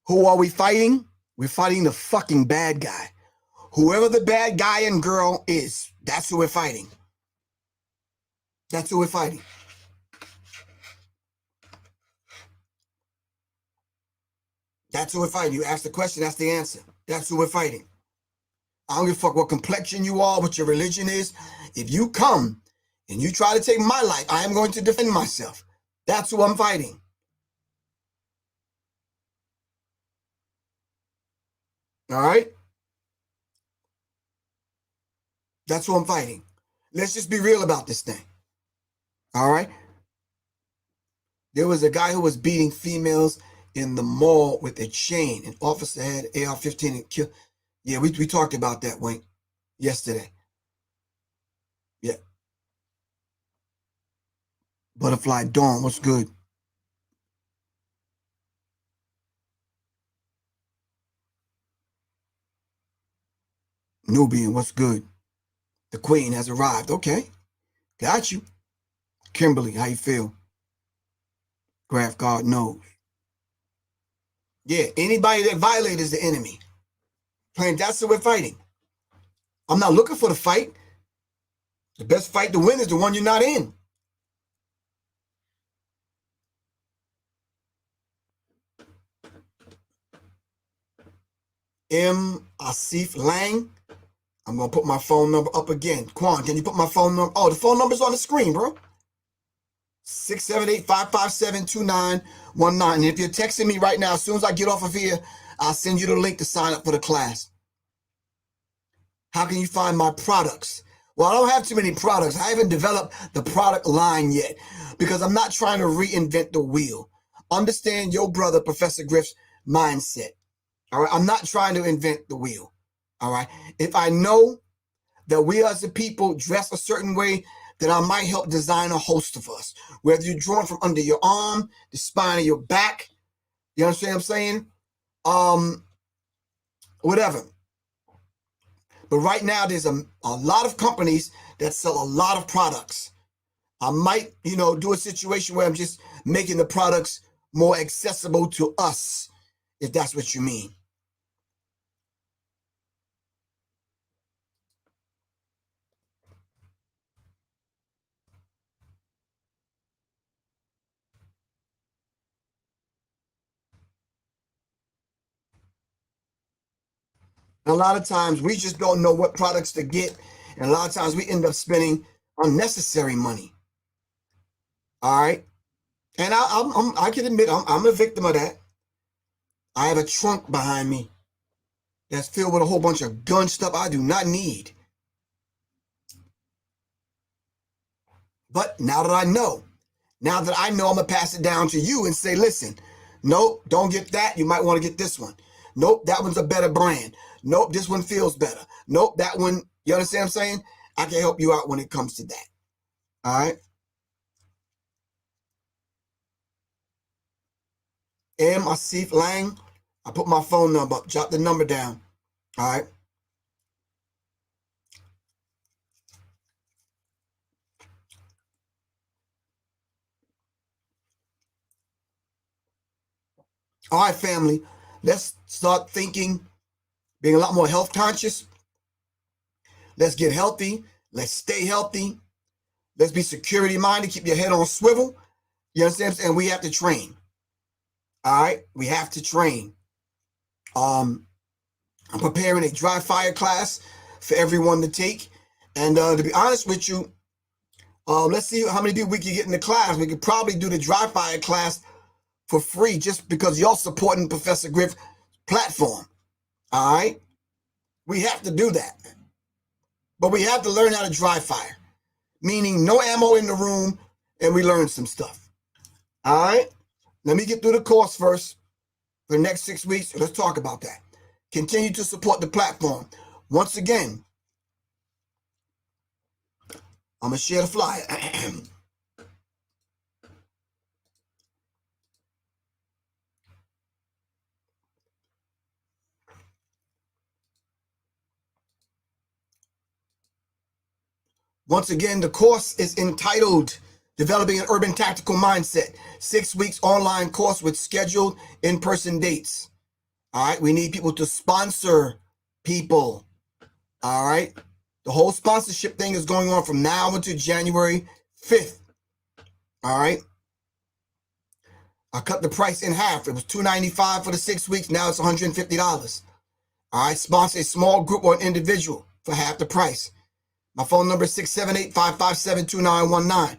Who are we fighting? We're fighting the fucking bad guy. Whoever the bad guy and girl is, that's who we're fighting. That's who we're fighting. That's who we're fighting. You ask the question, that's the answer. That's who we're fighting. I don't give a fuck what complexion you are, what your religion is. If you come and you try to take my life, I am going to defend myself. That's who I'm fighting. All right? That's who I'm fighting. Let's just be real about this thing. All right? There was a guy who was beating females in the mall with a chain. An officer had AR-15 and killed. Yeah, we talked about that, Wayne, yesterday. Yeah. Butterfly Dawn, what's good? Nubian, what's good? The queen has arrived. Okay, got you. Kimberly, how you feel? Graph God knows. Yeah, anybody that violates is the enemy. Plain, that's what we're fighting. I'm not looking for the fight. The best fight to win is the one you're not in. M. Asif Lang. I'm going to put my phone number up again. Quan, can you put my phone number? Oh, the phone number's on the screen, bro. 678-557-2919. And if you're texting me right now, as soon as I get off of here, I'll send you the link to sign up for the class. How can you find my products? Well, I don't have too many products. I haven't developed the product line yet because I'm not trying to reinvent the wheel. Understand your brother, Professor Griff's mindset. All right. I'm not trying to invent the wheel. All right. If I know that we as a people dress a certain way, then I might help design a host of us. Whether you're drawn from under your arm, the spine of your back, you understand what I'm saying? Whatever. But right now, there's a lot of companies that sell a lot of products. I might, do a situation where I'm just making the products more accessible to us, if that's what you mean. And a lot of times we just don't know what products to get. And a lot of times we end up spending unnecessary money. All right. And I can admit I'm a victim of that. I have a trunk behind me that's filled with a whole bunch of gun stuff I do not need. But now that I know I'm going to pass it down to you and say, listen, nope, don't get that. You might want to get this one. Nope, that one's a better brand. Nope, this one feels better. Nope, that one, you understand what I'm saying? I can help you out when it comes to that. All right. M. Asif Lang. I put my phone number up. Jot the number down. All right. All right, family. Let's start thinking, being a lot more health conscious. Let's get healthy. Let's stay healthy. Let's be security minded. Keep your head on swivel. You understand what I'm saying? And we have to train. All right. We have to train. I'm preparing a dry fire class for everyone to take. And to be honest with you, let's see how many people we can get in the class. We could probably do the dry fire class for free just because y'all supporting Professor Griff's platform. All right. We have to do that. But we have to learn how to dry fire, meaning no ammo in the room, and we learn some stuff. All right. Let me get through the course first. For the next 6 weeks, let's talk about that. Continue to support the platform. Once again, I'm going to share the flyer. Once again, the course is entitled Developing an Urban Tactical Mindset. 6 weeks online course with scheduled in-person dates. All right. We need people to sponsor people. All right. The whole sponsorship thing is going on from now until January 5th. All right. I cut the price in half. It was $295 for the 6 weeks. Now it's $150. All right, sponsor a small group or an individual for half the price. My phone number is 678-557-2919.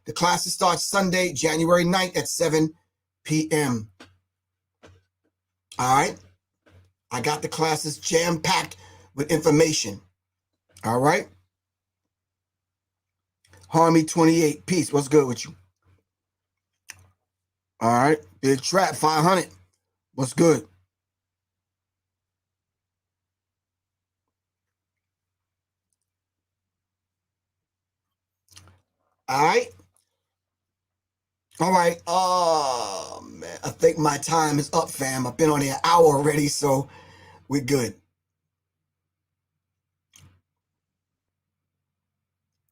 The classes start Sunday, January 9th at 7 p.m. All right, I got the classes jam-packed with information. All right. Harmy 28, peace. What's good with you? All right. Big Trap 500. What's good? All right. All right. Oh, man. I think my time is up, fam. I've been on here an hour already, so we're good.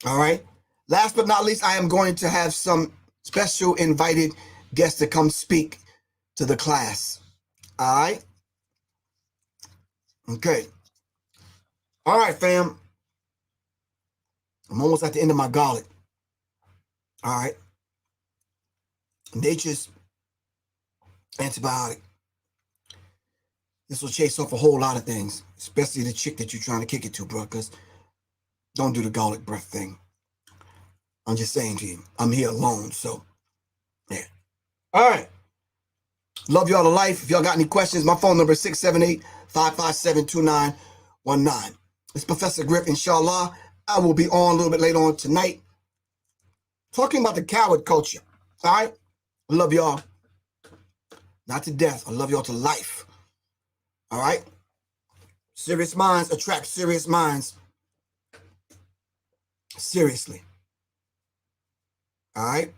All right. Last but not least, I am going to have some special invited guests to come speak to the class. All right. Okay. All right, fam. I'm almost at the end of my gauntlet. All right. Nature's antibiotic. This will chase off a whole lot of things, especially the chick that you're trying to kick it to, bro, because don't do the garlic breath thing. I'm just saying to you, I'm here alone, so yeah. All right. Love y'all to life. If y'all got any questions, my phone number is 678-557-2919. It's Professor Griff, inshallah. I will be on a little bit later on tonight talking about the coward culture. All right? I love y'all. Not to death. I love y'all to life. All right? Serious minds attract serious minds. Seriously. All right?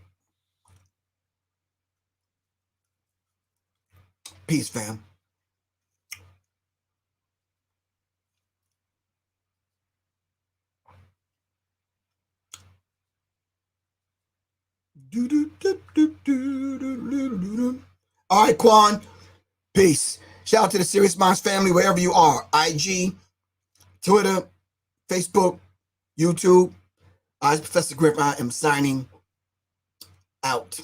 Peace, fam. All right, Quan. Peace. Shout out to the Serious Minds family, wherever you are. IG, Twitter, Facebook, YouTube. It's Professor Griff. I am signing out.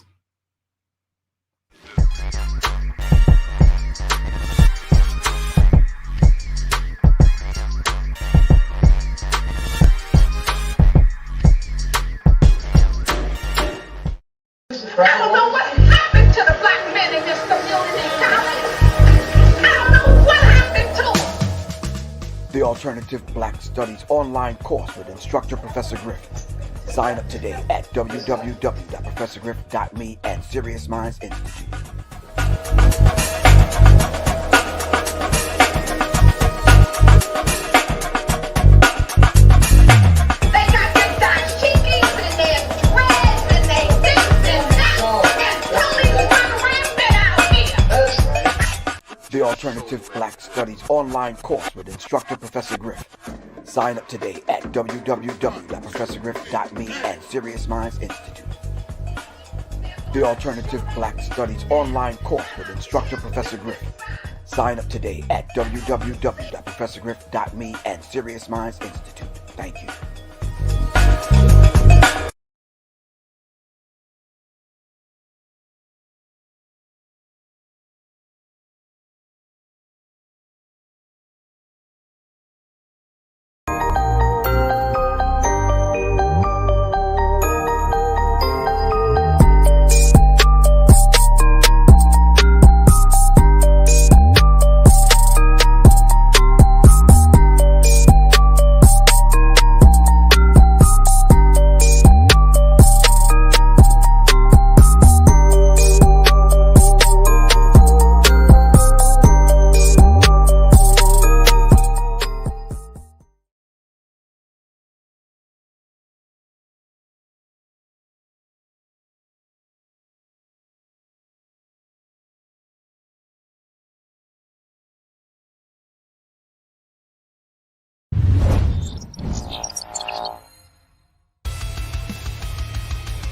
I don't know what happened to the black men in this community, Tommy. I don't know what happened to them. The Alternative Black Studies online course with instructor Professor Griff. Sign up today at www.professorgriff.me and Serious Minds Institute. They got their dashikis and their dreads and their this and that and totally run rampant out here. The Alternative Black Studies online course with instructor Professor Griff. Sign up today at www.professorgriff.me and Serious Minds Institute. The Alternative Black Studies online course with instructor Professor Griff. Sign up today at www.professorgriff.me and Serious Minds Institute. Thank you.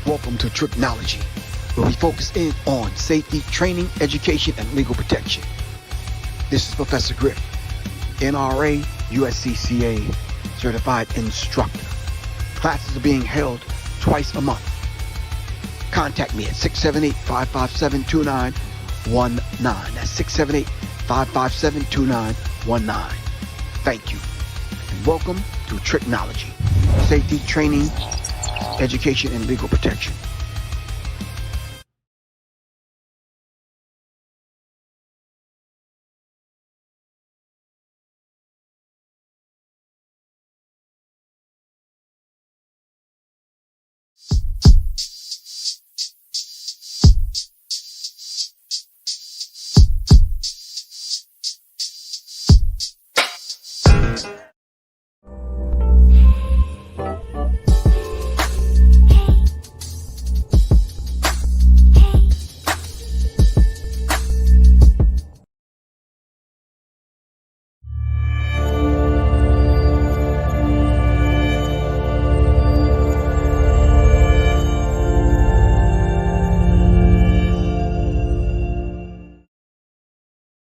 Welcome to Tricknology, where we focus in on safety, training, education, and legal protection. This is Professor Griff, NRA, USCCA certified instructor. Classes are being held twice a month. contact me at 678-557-2919. That's 678-557-2919. Thank you, and welcome to Tricknology, safety, training, education, and legal protection.